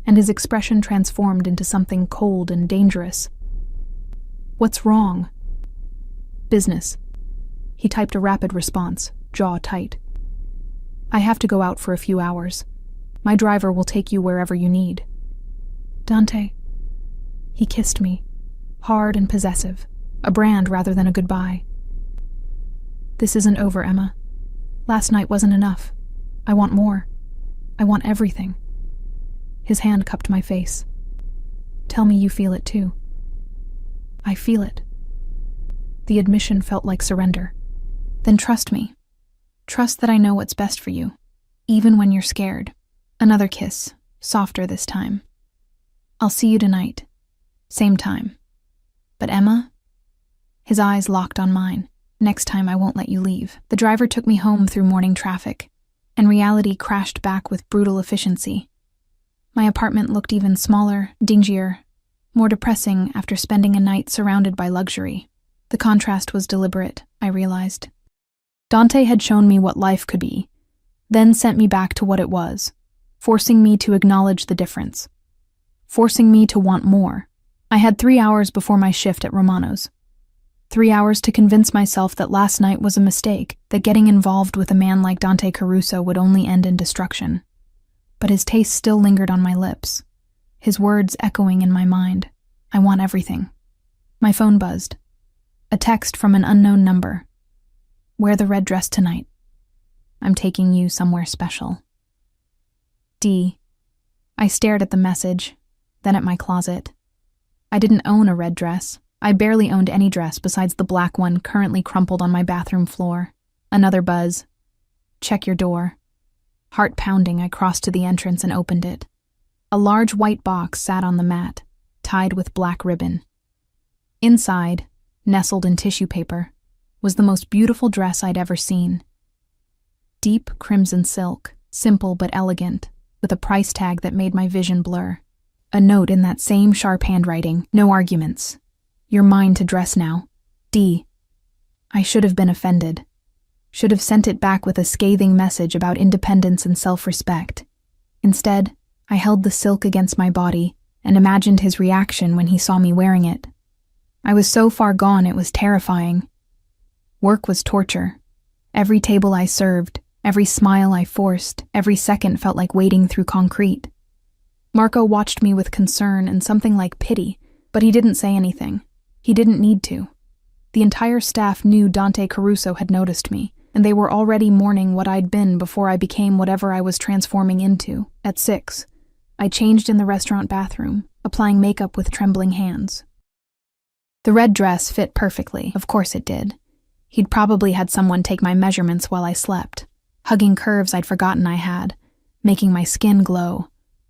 Speaker 1: and his expression transformed into something cold and dangerous. What's wrong? Business. He typed a rapid response, jaw tight. I have to go out for a few hours. My driver will take you wherever you need. Dante. He kissed me, hard and possessive, a brand rather than a goodbye. This isn't over, Emma. Last night wasn't enough. I want more. I want everything. His hand cupped my face. Tell me you feel it too. I feel it. The admission felt like surrender. Then trust me. Trust that I know what's best for you, even when you're scared. Another kiss, softer this time. I'll see you tonight. Same time. But Emma? His eyes locked on mine. Next time I won't let you leave. The driver took me home through morning traffic, and reality crashed back with brutal efficiency. My apartment looked even smaller, dingier, more depressing after spending a night surrounded by luxury. The contrast was deliberate, I realized. Dante had shown me what life could be, then sent me back to what it was, forcing me to acknowledge the difference, forcing me to want more. I had 3 hours before my shift at Romano's. 3 hours to convince myself that last night was a mistake, that getting involved with a man like Dante Caruso would only end in destruction. But his taste still lingered on my lips, his words echoing in my mind. I want everything. My phone buzzed. A text from an unknown number. Wear the red dress tonight. I'm taking you somewhere special. D. I stared at the message, then at my closet. I didn't own a red dress. I barely owned any dress besides the black one currently crumpled on my bathroom floor. Another buzz. Check your door. Heart pounding, I crossed to the entrance and opened it. A large white box sat on the mat, tied with black ribbon. Inside, nestled in tissue paper, was the most beautiful dress I'd ever seen. Deep crimson silk, simple but elegant, with a price tag that made my vision blur. A note in that same sharp handwriting, no arguments. You're mine to dress now. D. I should have been offended. Should have sent it back with a scathing message about independence and self-respect. Instead, I held the silk against my body and imagined his reaction when he saw me wearing it. I was so far gone it was terrifying. Work was torture. Every table I served, every smile I forced, every second felt like wading through concrete. Marco watched me with concern and something like pity, but he didn't say anything. He didn't need to. The entire staff knew Dante Caruso had noticed me, and they were already mourning what I'd been before I became whatever I was transforming into. At 6, I changed in the restaurant bathroom, applying makeup with trembling hands. The red dress fit perfectly. Of course it did. He'd probably had someone take my measurements while I slept, hugging curves I'd forgotten I had, making my skin glow,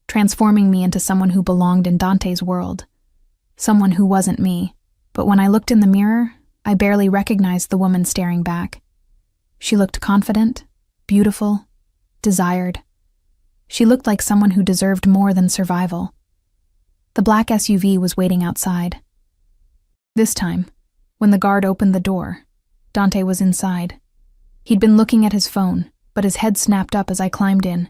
Speaker 1: transforming me into someone who belonged in Dante's world. Someone who wasn't me. But when I looked in the mirror, I barely recognized the woman staring back. She looked confident, beautiful, desired. She looked like someone who deserved more than survival. The black SUV was waiting outside. This time, when the guard opened the door, Dante was inside. He'd been looking at his phone, but his head snapped up as I climbed in,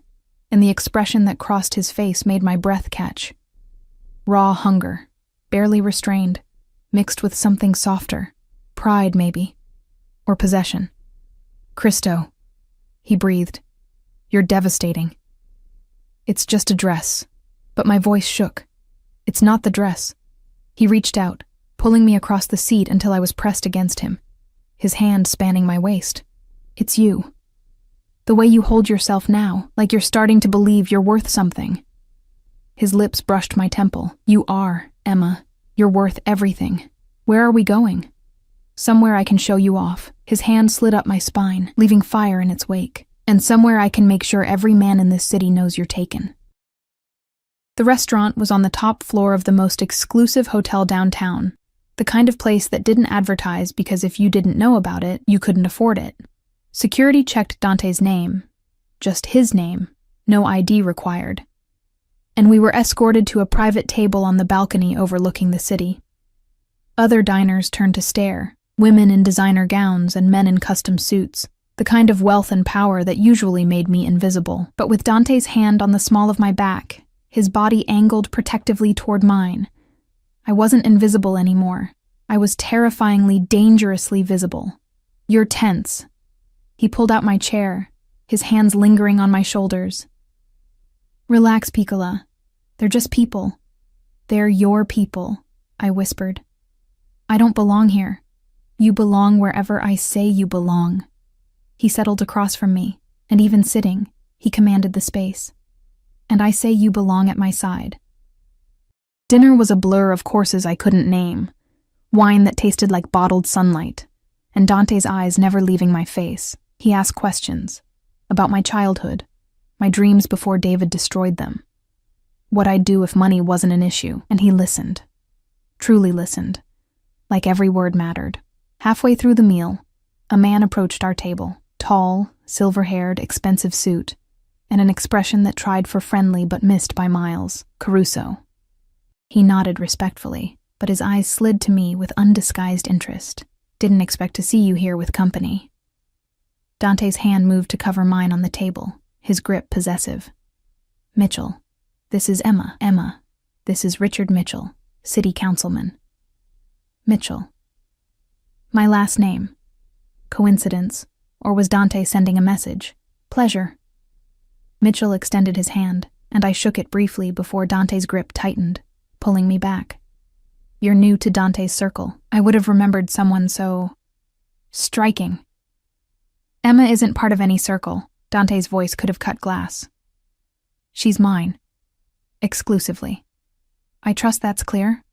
Speaker 1: and the expression that crossed his face made my breath catch. Raw hunger, barely restrained, mixed with something softer, pride maybe, or possession. Cristo, he breathed. You're devastating. It's just a dress, but my voice shook. It's not the dress. He reached out, pulling me across the seat until I was pressed against him, his hand spanning my waist. It's you. The way you hold yourself now, like you're starting to believe you're worth something. His lips brushed my temple. You are, Emma. You're worth everything. Where are we going? Somewhere I can show you off. His hand slid up my spine, leaving fire in its wake. And somewhere I can make sure every man in this city knows you're taken. The restaurant was on the top floor of the most exclusive hotel downtown, the kind of place that didn't advertise because if you didn't know about it, you couldn't afford it. Security checked Dante's name. Just his name. No ID required. and we were escorted to a private table on the balcony overlooking the city. Other diners turned to stare, women in designer gowns and men in custom suits, the kind of wealth and power that usually made me invisible. But with Dante's hand on the small of my back, his body angled protectively toward mine, I wasn't invisible anymore. I was terrifyingly, dangerously visible. "You're tense." He pulled out my chair, his hands lingering on my shoulders. "Relax, Piccola. They're just people. They're your people," I whispered. "I don't belong here. You belong wherever I say you belong." He settled across from me, and even sitting, he commanded the space. "And I say you belong at my side." Dinner was a blur of courses I couldn't name, wine that tasted like bottled sunlight, and Dante's eyes never leaving my face. He asked questions about my childhood, my dreams before David destroyed them, what I'd do if money wasn't an issue, and he listened, truly listened, like every word mattered. Halfway through the meal, a man approached our table, tall, silver-haired, expensive suit, and an expression that tried for friendly but missed by miles. Caruso. He nodded respectfully, but his eyes slid to me with undisguised interest. "Didn't expect to see you here with company." Dante's hand moved to cover mine on the table, his grip possessive. "Mitchell, this is Emma. Emma, this is Richard Mitchell, city councilman." Mitchell. My last name. Coincidence, or was Dante sending a message? "Pleasure." Mitchell extended his hand, and I shook it briefly before Dante's grip tightened, pulling me back. "You're new to Dante's circle. I would have remembered someone so striking." "Emma isn't part of any circle." Dante's voice could have cut glass. "She's mine. Exclusively. I trust that's clear?"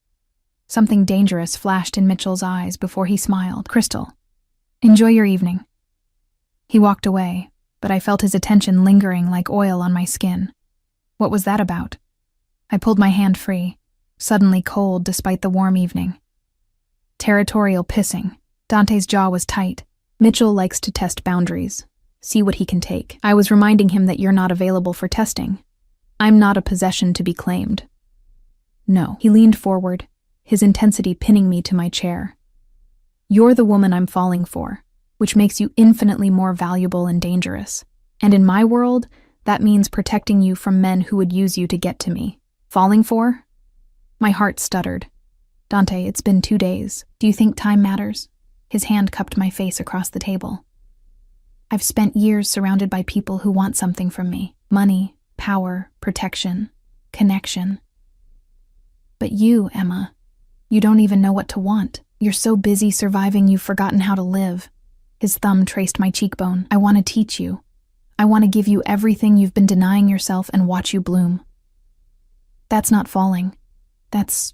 Speaker 1: Something dangerous flashed in Mitchell's eyes before he smiled. "Crystal, enjoy your evening." He walked away, but I felt his attention lingering like oil on my skin. What was that about? I pulled my hand free, suddenly cold despite the warm evening. Territorial pissing. Dante's jaw was tight. Mitchell likes to test boundaries, see what he can take. I was reminding him that you're not available for testing. I'm not a possession to be claimed. No. He leaned forward, his intensity pinning me to my chair. "You're the woman I'm falling for, which makes you infinitely more valuable and dangerous. And in my world, that means protecting you from men who would use you to get to me. Falling for?" My heart stuttered. "Dante, it's been 2 days. Do you think time matters?" His hand cupped my face across the table. "I've spent years surrounded by people who want something from me. Money, power, protection, connection. But you, Emma, you don't even know what to want. You're so busy surviving you've forgotten how to live." His thumb traced my cheekbone. "I want to teach you. I want to give you everything you've been denying yourself and watch you bloom." That's not falling. That's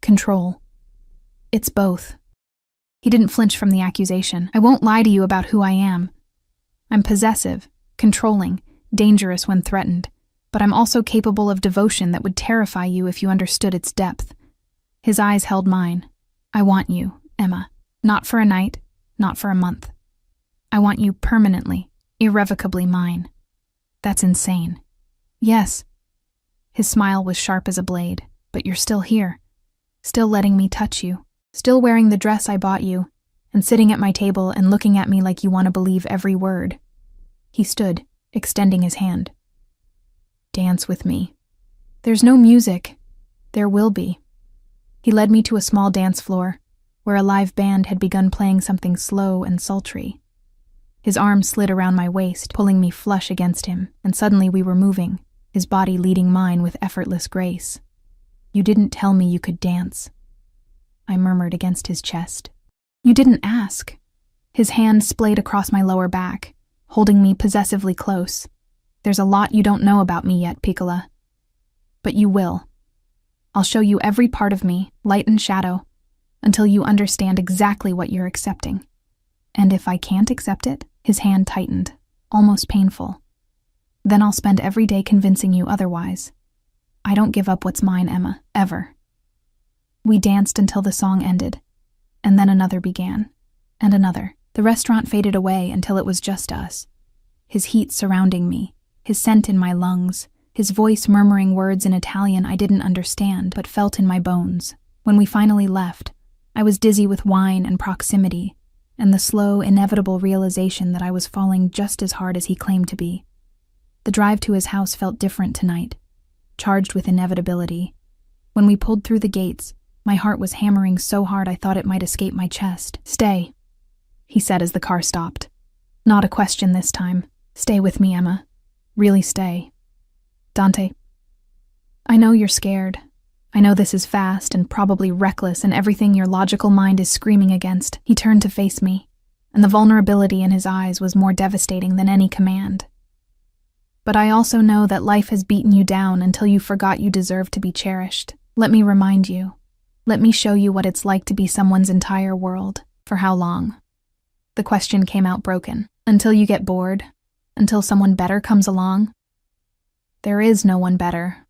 Speaker 1: control. It's both. He didn't flinch from the accusation. "I won't lie to you about who I am. I'm possessive, controlling, dangerous when threatened, but I'm also capable of devotion that would terrify you if you understood its depth." His eyes held mine. "I want you, Emma. Not for a night, not for a month. I want you permanently, irrevocably mine." "That's insane." "Yes." His smile was sharp as a blade. "But you're still here, still letting me touch you, still wearing the dress I bought you, and sitting at my table and looking at me like you want to believe every word." He stood, extending his hand. "Dance with me." "There's no music." "There will be." He led me to a small dance floor, where a live band had begun playing something slow and sultry. His arm slid around my waist, pulling me flush against him, and suddenly we were moving, his body leading mine with effortless grace. "You didn't tell me you could dance," I murmured against his chest. "You didn't ask." His hand splayed across my lower back, holding me possessively close. "There's a lot you don't know about me yet, Piccola. But you will. I'll show you every part of me, light and shadow, until you understand exactly what you're accepting. And if I can't accept it," his hand tightened, almost painful, "then I'll spend every day convincing you otherwise. I don't give up what's mine, Emma, ever." We danced until the song ended, and then another began, and another. The restaurant faded away until it was just us, his heat surrounding me, his scent in my lungs, his voice murmuring words in Italian I didn't understand but felt in my bones. When we finally left, I was dizzy with wine and proximity, and the slow, inevitable realization that I was falling just as hard as he claimed to be. The drive to his house felt different tonight, charged with inevitability. When we pulled through the gates, my heart was hammering so hard I thought it might escape my chest. "Stay," he said as the car stopped. "Not a question this time. Stay with me, Emma. Really stay." "Dante, I know you're scared. I know this is fast and probably reckless and everything your logical mind is screaming against." He turned to face me, and the vulnerability in his eyes was more devastating than any command. "But I also know that life has beaten you down until you forgot you deserve to be cherished. Let me remind you. Let me show you what it's like to be someone's entire world. For how long?" The question came out broken. "Until you get bored? Until someone better comes along?" "There is no one better."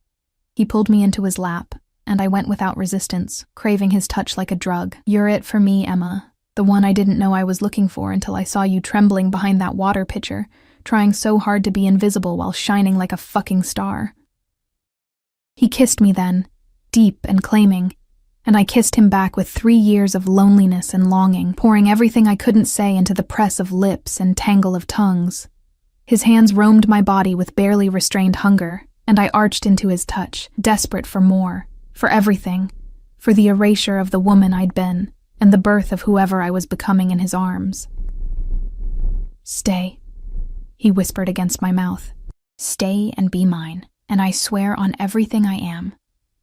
Speaker 1: He pulled me into his lap, and I went without resistance, craving his touch like a drug. "You're it for me, Emma. The one I didn't know I was looking for until I saw you trembling behind that water pitcher, trying so hard to be invisible while shining like a fucking star." He kissed me then, deep and claiming, and I kissed him back with 3 years of loneliness and longing, pouring everything I couldn't say into the press of lips and tangle of tongues. His hands roamed my body with barely restrained hunger, and I arched into his touch, desperate for more, for everything, for the erasure of the woman I'd been, and the birth of whoever I was becoming in his arms. "Stay," he whispered against my mouth. "Stay and be mine, and I swear on everything I am,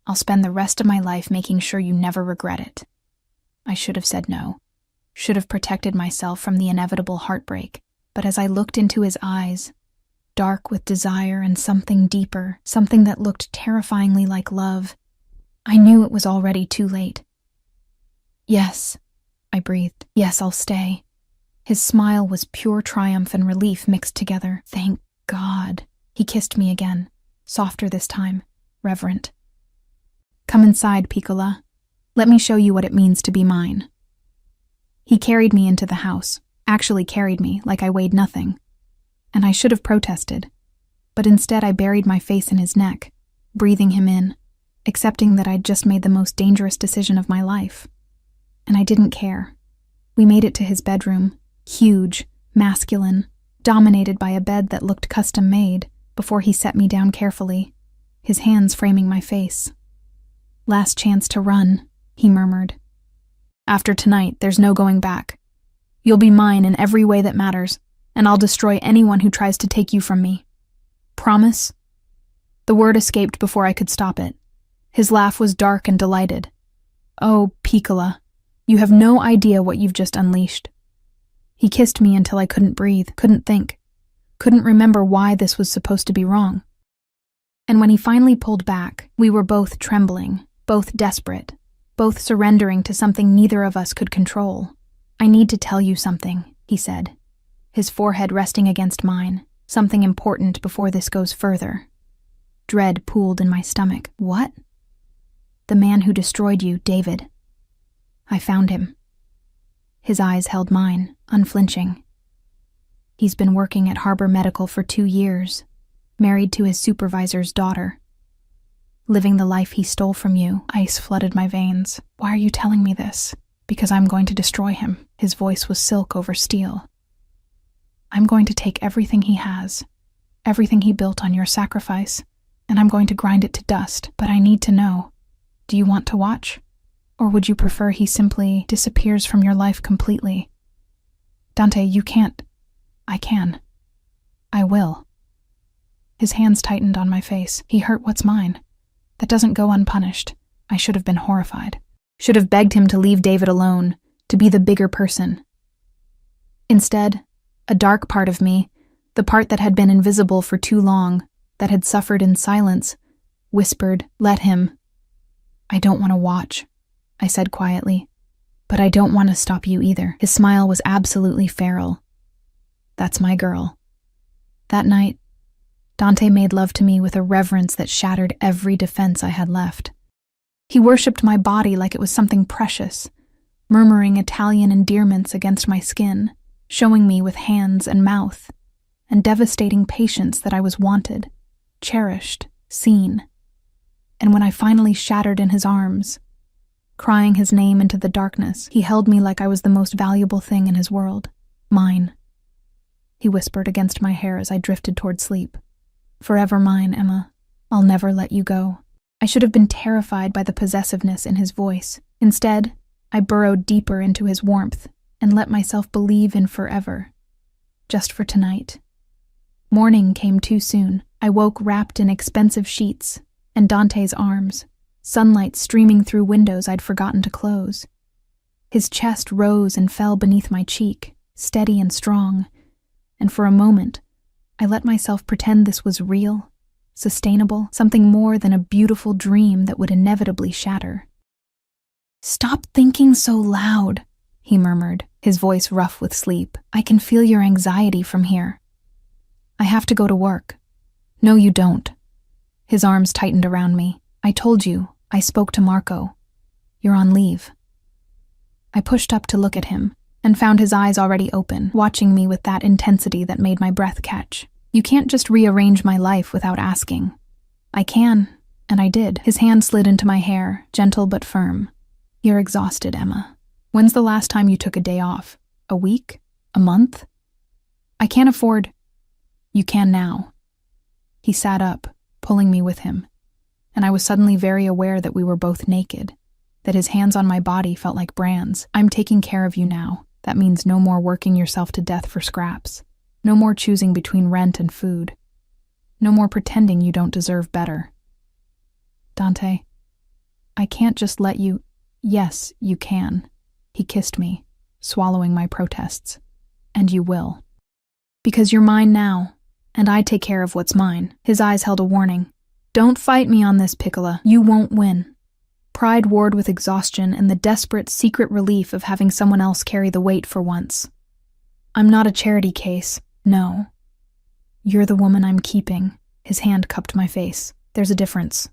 Speaker 1: I'll spend the rest of my life making sure you never regret it." I should have said no, should have protected myself from the inevitable heartbreak, but as I looked into his eyes, dark with desire and something deeper, something that looked terrifyingly like love, I knew it was already too late. "Yes," I breathed. "Yes, I'll stay." His smile was pure triumph and relief mixed together. "Thank God." He kissed me again, softer this time, reverent. "Come inside, Piccola. Let me show you what it means to be mine." He carried me into the house, actually carried me like I weighed nothing. And I should have protested, but instead I buried my face in his neck, breathing him in, accepting that I'd just made the most dangerous decision of my life. And I didn't care. We made it to his bedroom, huge, masculine, dominated by a bed that looked custom-made, before he set me down carefully, his hands framing my face. "Last chance to run," he murmured. "After tonight, there's no going back. You'll be mine in every way that matters, and I'll destroy anyone who tries to take you from me. Promise?" The word escaped before I could stop it. His laugh was dark and delighted. "Oh, Piccola, you have no idea what you've just unleashed." He kissed me until I couldn't breathe, couldn't think, couldn't remember why this was supposed to be wrong. And when he finally pulled back, we were both trembling, both desperate, both surrendering to something neither of us could control. "I need to tell you something," he said, his forehead resting against mine, "something important before this goes further." Dread pooled in my stomach. "What?" "The man who destroyed you, David. I found him." His eyes held mine, unflinching. "He's been working at Harbor Medical for 2 years, married to his supervisor's daughter. Living the life he stole from you." Ice flooded my veins. "Why are you telling me this?" "Because I'm going to destroy him." His voice was silk over steel. "I'm going to take everything he has, everything he built on your sacrifice, and I'm going to grind it to dust. But I need to know. Do you want to watch? Or would you prefer he simply disappears from your life completely?" "Dante, you can't." "I can. I will." His hands tightened on my face. "He hurt what's mine. That doesn't go unpunished." I should have been horrified. Should have begged him to leave David alone, to be the bigger person. Instead, a dark part of me, the part that had been invisible for too long, that had suffered in silence, whispered, "Let him." "I don't want to watch," I said quietly. "But I don't want to stop you either." His smile was absolutely feral. "That's my girl." That night, Dante made love to me with a reverence that shattered every defense I had left. He worshipped my body like it was something precious, murmuring Italian endearments against my skin, showing me with hands and mouth, and devastating patience that I was wanted, cherished, seen. And when I finally shattered in his arms, crying his name into the darkness, he held me like I was the most valuable thing in his world. Mine. He whispered against my hair as I drifted toward sleep. Forever mine, Emma. I'll never let you go. I should have been terrified by the possessiveness in his voice. Instead, I burrowed deeper into his warmth and let myself believe in forever. Just for tonight. Morning came too soon. I woke wrapped in expensive sheets and Dante's arms, sunlight streaming through windows I'd forgotten to close. His chest rose and fell beneath my cheek, steady and strong, and for a moment, I let myself pretend this was real, sustainable, something more than a beautiful dream that would inevitably shatter. "Stop thinking so loud," he murmured, his voice rough with sleep. "I can feel your anxiety from here." "I have to go to work." "No, you don't." His arms tightened around me. "I told you, I spoke to Marco. You're on leave." I pushed up to look at him and found his eyes already open, watching me with that intensity that made my breath catch. "You can't just rearrange my life without asking." "I can," and I did. His hand slid into my hair, gentle but firm. "You're exhausted, Emma. When's the last time you took a day off? A week? A month?" "I can't afford—" "You can now." He sat up, pulling me with him, and I was suddenly very aware that we were both naked, that his hands on my body felt like brands. "I'm taking care of you now. That means no more working yourself to death for scraps. No more choosing between rent and food. No more pretending you don't deserve better." "Dante, I can't just let you—" "Yes, you can." He kissed me, swallowing my protests. "And you will. Because you're mine now, and I take care of what's mine." His eyes held a warning. "Don't fight me on this, Piccola. You won't win." Pride warred with exhaustion and the desperate, secret relief of having someone else carry the weight for once. "I'm not a charity case. No. You're the woman I'm keeping." His hand cupped my face. "There's a difference.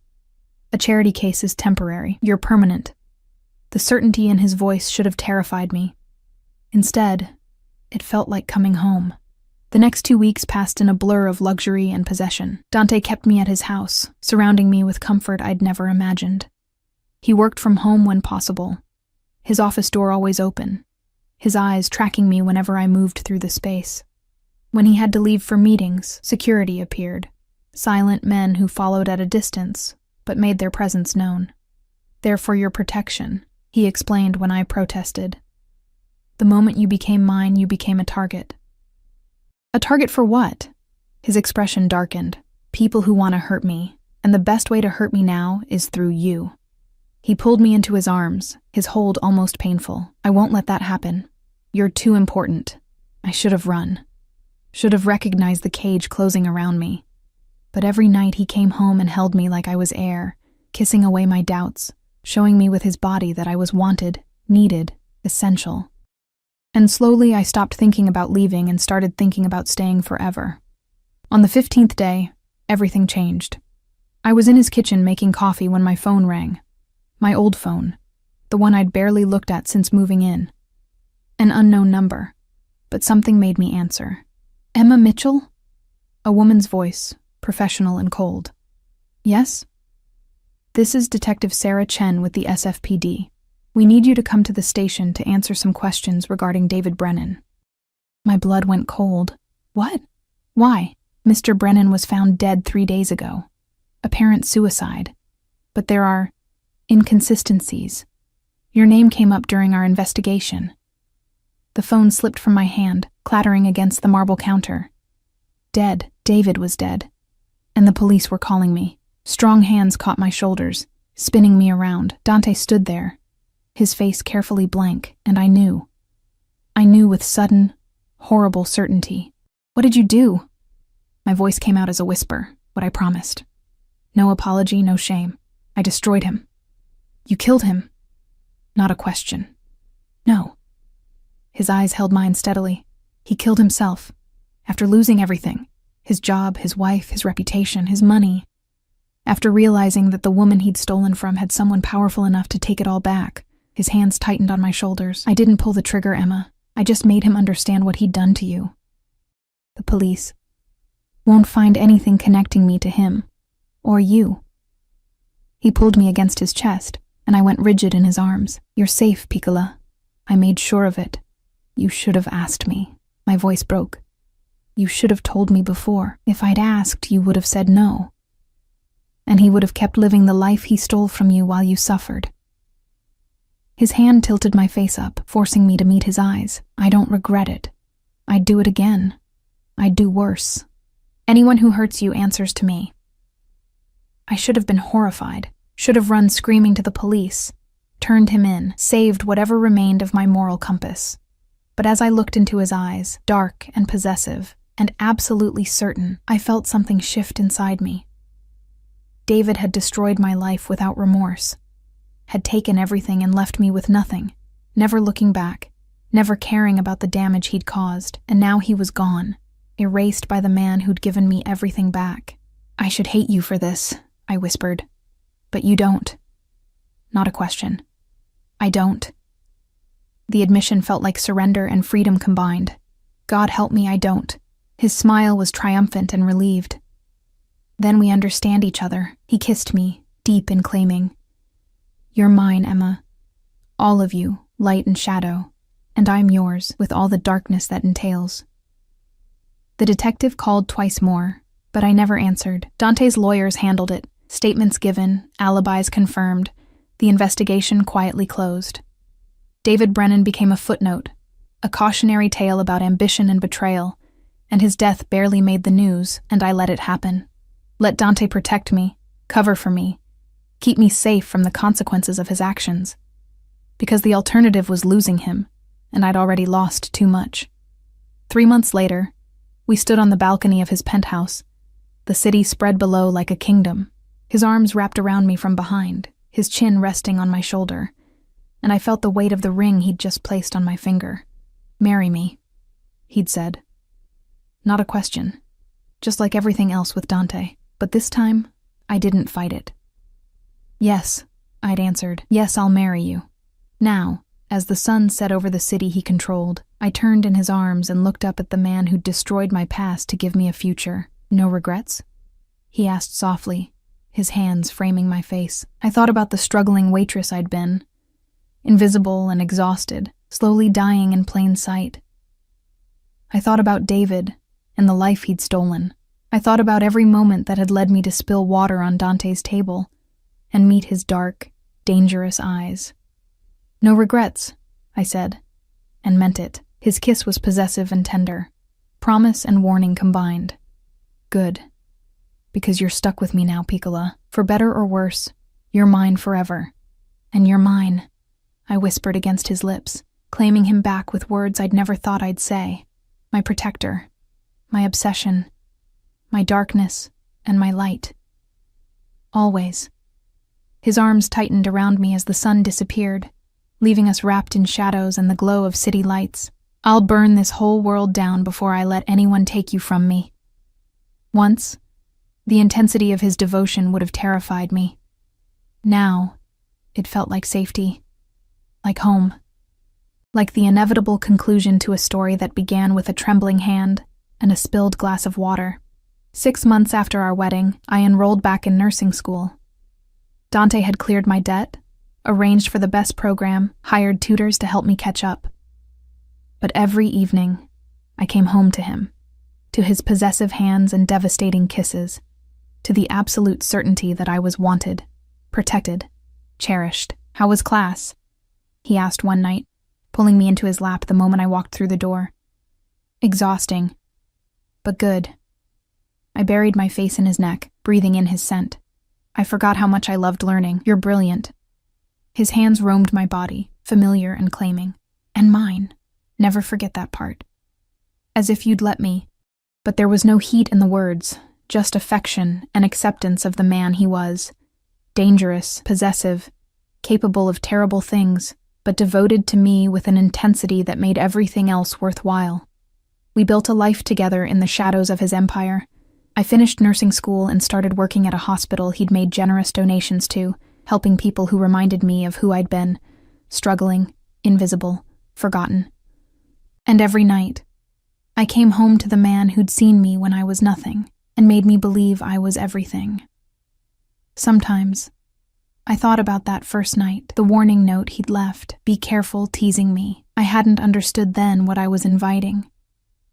Speaker 1: A charity case is temporary. You're permanent." The certainty in his voice should have terrified me. Instead, it felt like coming home. The next 2 weeks passed in a blur of luxury and possession. Dante kept me at his house, surrounding me with comfort I'd never imagined. He worked from home when possible, his office door always open, his eyes tracking me whenever I moved through the space. When he had to leave for meetings, security appeared, silent men who followed at a distance, but made their presence known. "They're for your protection," he explained when I protested. "The moment you became mine, you became a target." "A target for what?" His expression darkened. "People who want to hurt me, and the best way to hurt me now is through you." He pulled me into his arms, his hold almost painful. "I won't let that happen. You're too important." I should have run. Should have recognized the cage closing around me. But every night he came home and held me like I was air, kissing away my doubts, showing me with his body that I was wanted, needed, essential. And slowly I stopped thinking about leaving and started thinking about staying forever. On the 15th day, everything changed. I was in his kitchen making coffee when my phone rang. My old phone, the one I'd barely looked at since moving in. An unknown number, but something made me answer. "Emma Mitchell?" A woman's voice, professional and cold. "Yes?" "This is Detective Sarah Chen with the SFPD. We need you to come to the station to answer some questions regarding David Brennan." My blood went cold. "What? Why?" "Mr. Brennan was found dead 3 days ago. Apparent suicide. But there are inconsistencies. Your name came up during our investigation." The phone slipped from my hand, clattering against the marble counter. Dead. David was dead. And the police were calling me. Strong hands caught my shoulders, spinning me around. Dante stood there, his face carefully blank, and I knew. I knew with sudden, horrible certainty. "What did you do?" My voice came out as a whisper, what I promised. No apology, no shame. "I destroyed him." "You killed him?" Not a question. "No." His eyes held mine steadily. "He killed himself. After losing everything. His job, his wife, his reputation, his money. After realizing that the woman he'd stolen from had someone powerful enough to take it all back." His hands tightened on my shoulders. "I didn't pull the trigger, Emma. I just made him understand what he'd done to you." "The police." Won't find anything connecting me to him. Or you. He pulled me against his chest, and I went rigid in his arms. You're safe, Piccola. I made sure of it. You should have asked me. My voice broke. You should have told me before. If I'd asked, you would have said no. And he would have kept living the life he stole from you while you suffered. His hand tilted my face up, forcing me to meet his eyes. I don't regret it. I'd do it again. I'd do worse. Anyone who hurts you answers to me. I should have been horrified, should have run screaming to the police, turned him in, saved whatever remained of my moral compass. But as I looked into his eyes, dark and possessive, and absolutely certain, I felt something shift inside me. David had destroyed my life without remorse, had taken everything and left me with nothing, never looking back, never caring about the damage he'd caused, and now he was gone, erased by the man who'd given me everything back. I should hate you for this, I whispered. But you don't. Not a question. I don't. The admission felt like surrender and freedom combined. God help me, I don't. His smile was triumphant and relieved. Then we understand each other. He kissed me, deep and claiming. You're mine, Emma. All of you, light and shadow. And I'm yours, with all the darkness that entails. The detective called twice more, but I never answered. Dante's lawyers handled it. Statements given, alibis confirmed, the investigation quietly closed. David Brennan became a footnote, a cautionary tale about ambition and betrayal, and his death barely made the news, and I let it happen. Let Dante protect me, cover for me, keep me safe from the consequences of his actions. Because the alternative was losing him, and I'd already lost too much. 3 months later, we stood on the balcony of his penthouse, the city spread below like a kingdom, his arms wrapped around me from behind, his chin resting on my shoulder, and I felt the weight of the ring he'd just placed on my finger. Marry me, he'd said. Not a question, just like everything else with Dante, but this time, I didn't fight it. Yes, I'd answered, yes, I'll marry you. Now, as the sun set over the city he controlled, I turned in his arms and looked up at the man who'd destroyed my past to give me a future. No regrets? He asked softly, his hands framing my face. I thought about the struggling waitress I'd been, invisible and exhausted, slowly dying in plain sight. I thought about David and the life he'd stolen. I thought about every moment that had led me to spill water on Dante's table and meet his dark, dangerous eyes. No regrets, I said, and meant it. His kiss was possessive and tender, promise and warning combined. Good. Because you're stuck with me now, Piccola. For better or worse, you're mine forever. And you're mine, I whispered against his lips, claiming him back with words I'd never thought I'd say. My protector, my obsession, my darkness, and my light. Always. His arms tightened around me as the sun disappeared, leaving us wrapped in shadows and the glow of city lights. I'll burn this whole world down before I let anyone take you from me. Once, the intensity of his devotion would have terrified me. Now, it felt like safety, like home, like the inevitable conclusion to a story that began with a trembling hand and a spilled glass of water. 6 months after our wedding, I enrolled back in nursing school. Dante had cleared my debt, arranged for the best program, hired tutors to help me catch up. But every evening, I came home to him, to his possessive hands and devastating kisses, to the absolute certainty that I was wanted, protected, cherished. How was class? He asked one night, pulling me into his lap the moment I walked through the door. Exhausting, but good. I buried my face in his neck, breathing in his scent. I forgot how much I loved learning. You're brilliant. His hands roamed my body, familiar and claiming. And mine. Never forget that part. As if you'd let me. But there was no heat in the words, just affection and acceptance of the man he was. Dangerous, possessive, capable of terrible things, but devoted to me with an intensity that made everything else worthwhile. We built a life together in the shadows of his empire. I finished nursing school and started working at a hospital he'd made generous donations to, helping people who reminded me of who I'd been, struggling, invisible, forgotten. And every night, I came home to the man who'd seen me when I was nothing and made me believe I was everything. Sometimes, I thought about that first night, the warning note he'd left, "Be careful teasing me." I hadn't understood then what I was inviting,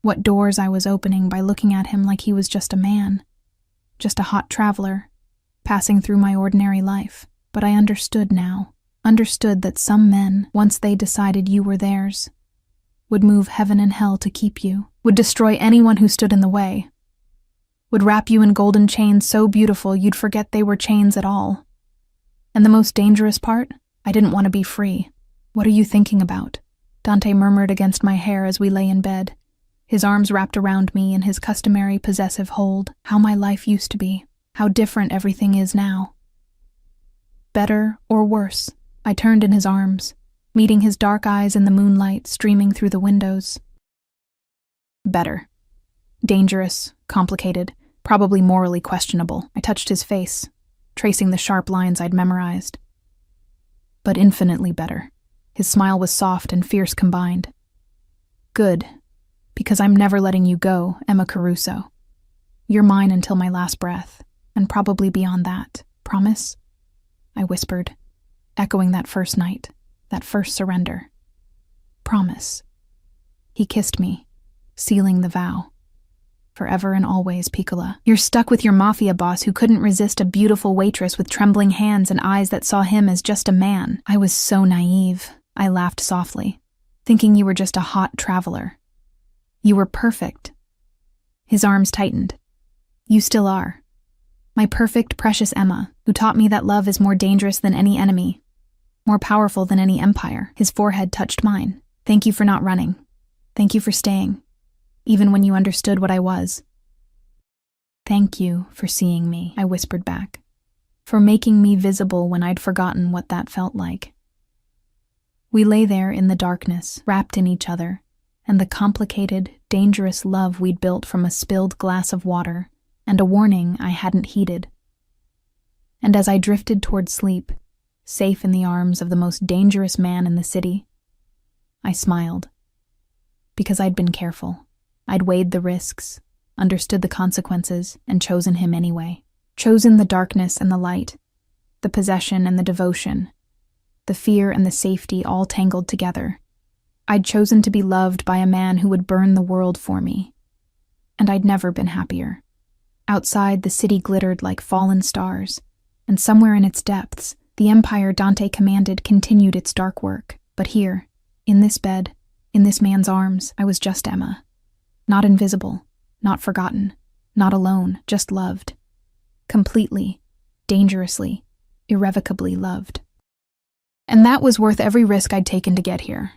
Speaker 1: what doors I was opening by looking at him like he was just a man, just a hot traveler, passing through my ordinary life. But I understood now, understood that some men, once they decided you were theirs, would move heaven and hell to keep you, would destroy anyone who stood in the way, would wrap you in golden chains so beautiful you'd forget they were chains at all. And the most dangerous part? I didn't want to be free. "What are you thinking about?" Dante murmured against my hair as we lay in bed, his arms wrapped around me in his customary possessive hold. How my life used to be, how different everything is now. Better or worse? I turned in his arms, meeting his dark eyes in the moonlight streaming through the windows. Better. Dangerous, complicated, probably morally questionable. I touched his face, tracing the sharp lines I'd memorized. But infinitely better. His smile was soft and fierce combined. Good, because I'm never letting you go, Emma Caruso. You're mine until my last breath, and probably beyond that. Promise? I whispered, echoing that first night, that first surrender. Promise. He kissed me, sealing the vow. Forever and always, Piccola. You're stuck with your Mafia boss who couldn't resist a beautiful waitress with trembling hands and eyes that saw him as just a man. I was so naive. I laughed softly, thinking you were just a hot traveler. You were perfect. His arms tightened. You still are. My perfect, precious Emma, who taught me that love is more dangerous than any enemy, more powerful than any empire. His forehead touched mine. Thank you for not running. Thank you for staying, even when you understood what I was. Thank you for seeing me, I whispered back, for making me visible when I'd forgotten what that felt like. We lay there in the darkness, wrapped in each other, and the complicated, dangerous love we'd built from a spilled glass of water and a warning I hadn't heeded. And as I drifted toward sleep, safe in the arms of the most dangerous man in the city, I smiled. Because I'd been careful. I'd weighed the risks, understood the consequences, and chosen him anyway. Chosen the darkness and the light, the possession and the devotion, the fear and the safety all tangled together. I'd chosen to be loved by a man who would burn the world for me. And I'd never been happier. Outside, the city glittered like fallen stars, and somewhere in its depths, the empire Dante commanded continued its dark work. But here, in this bed, in this man's arms, I was just Emma. Not invisible, not forgotten, not alone, just loved. Completely, dangerously, irrevocably loved. And that was worth every risk I'd taken to get here.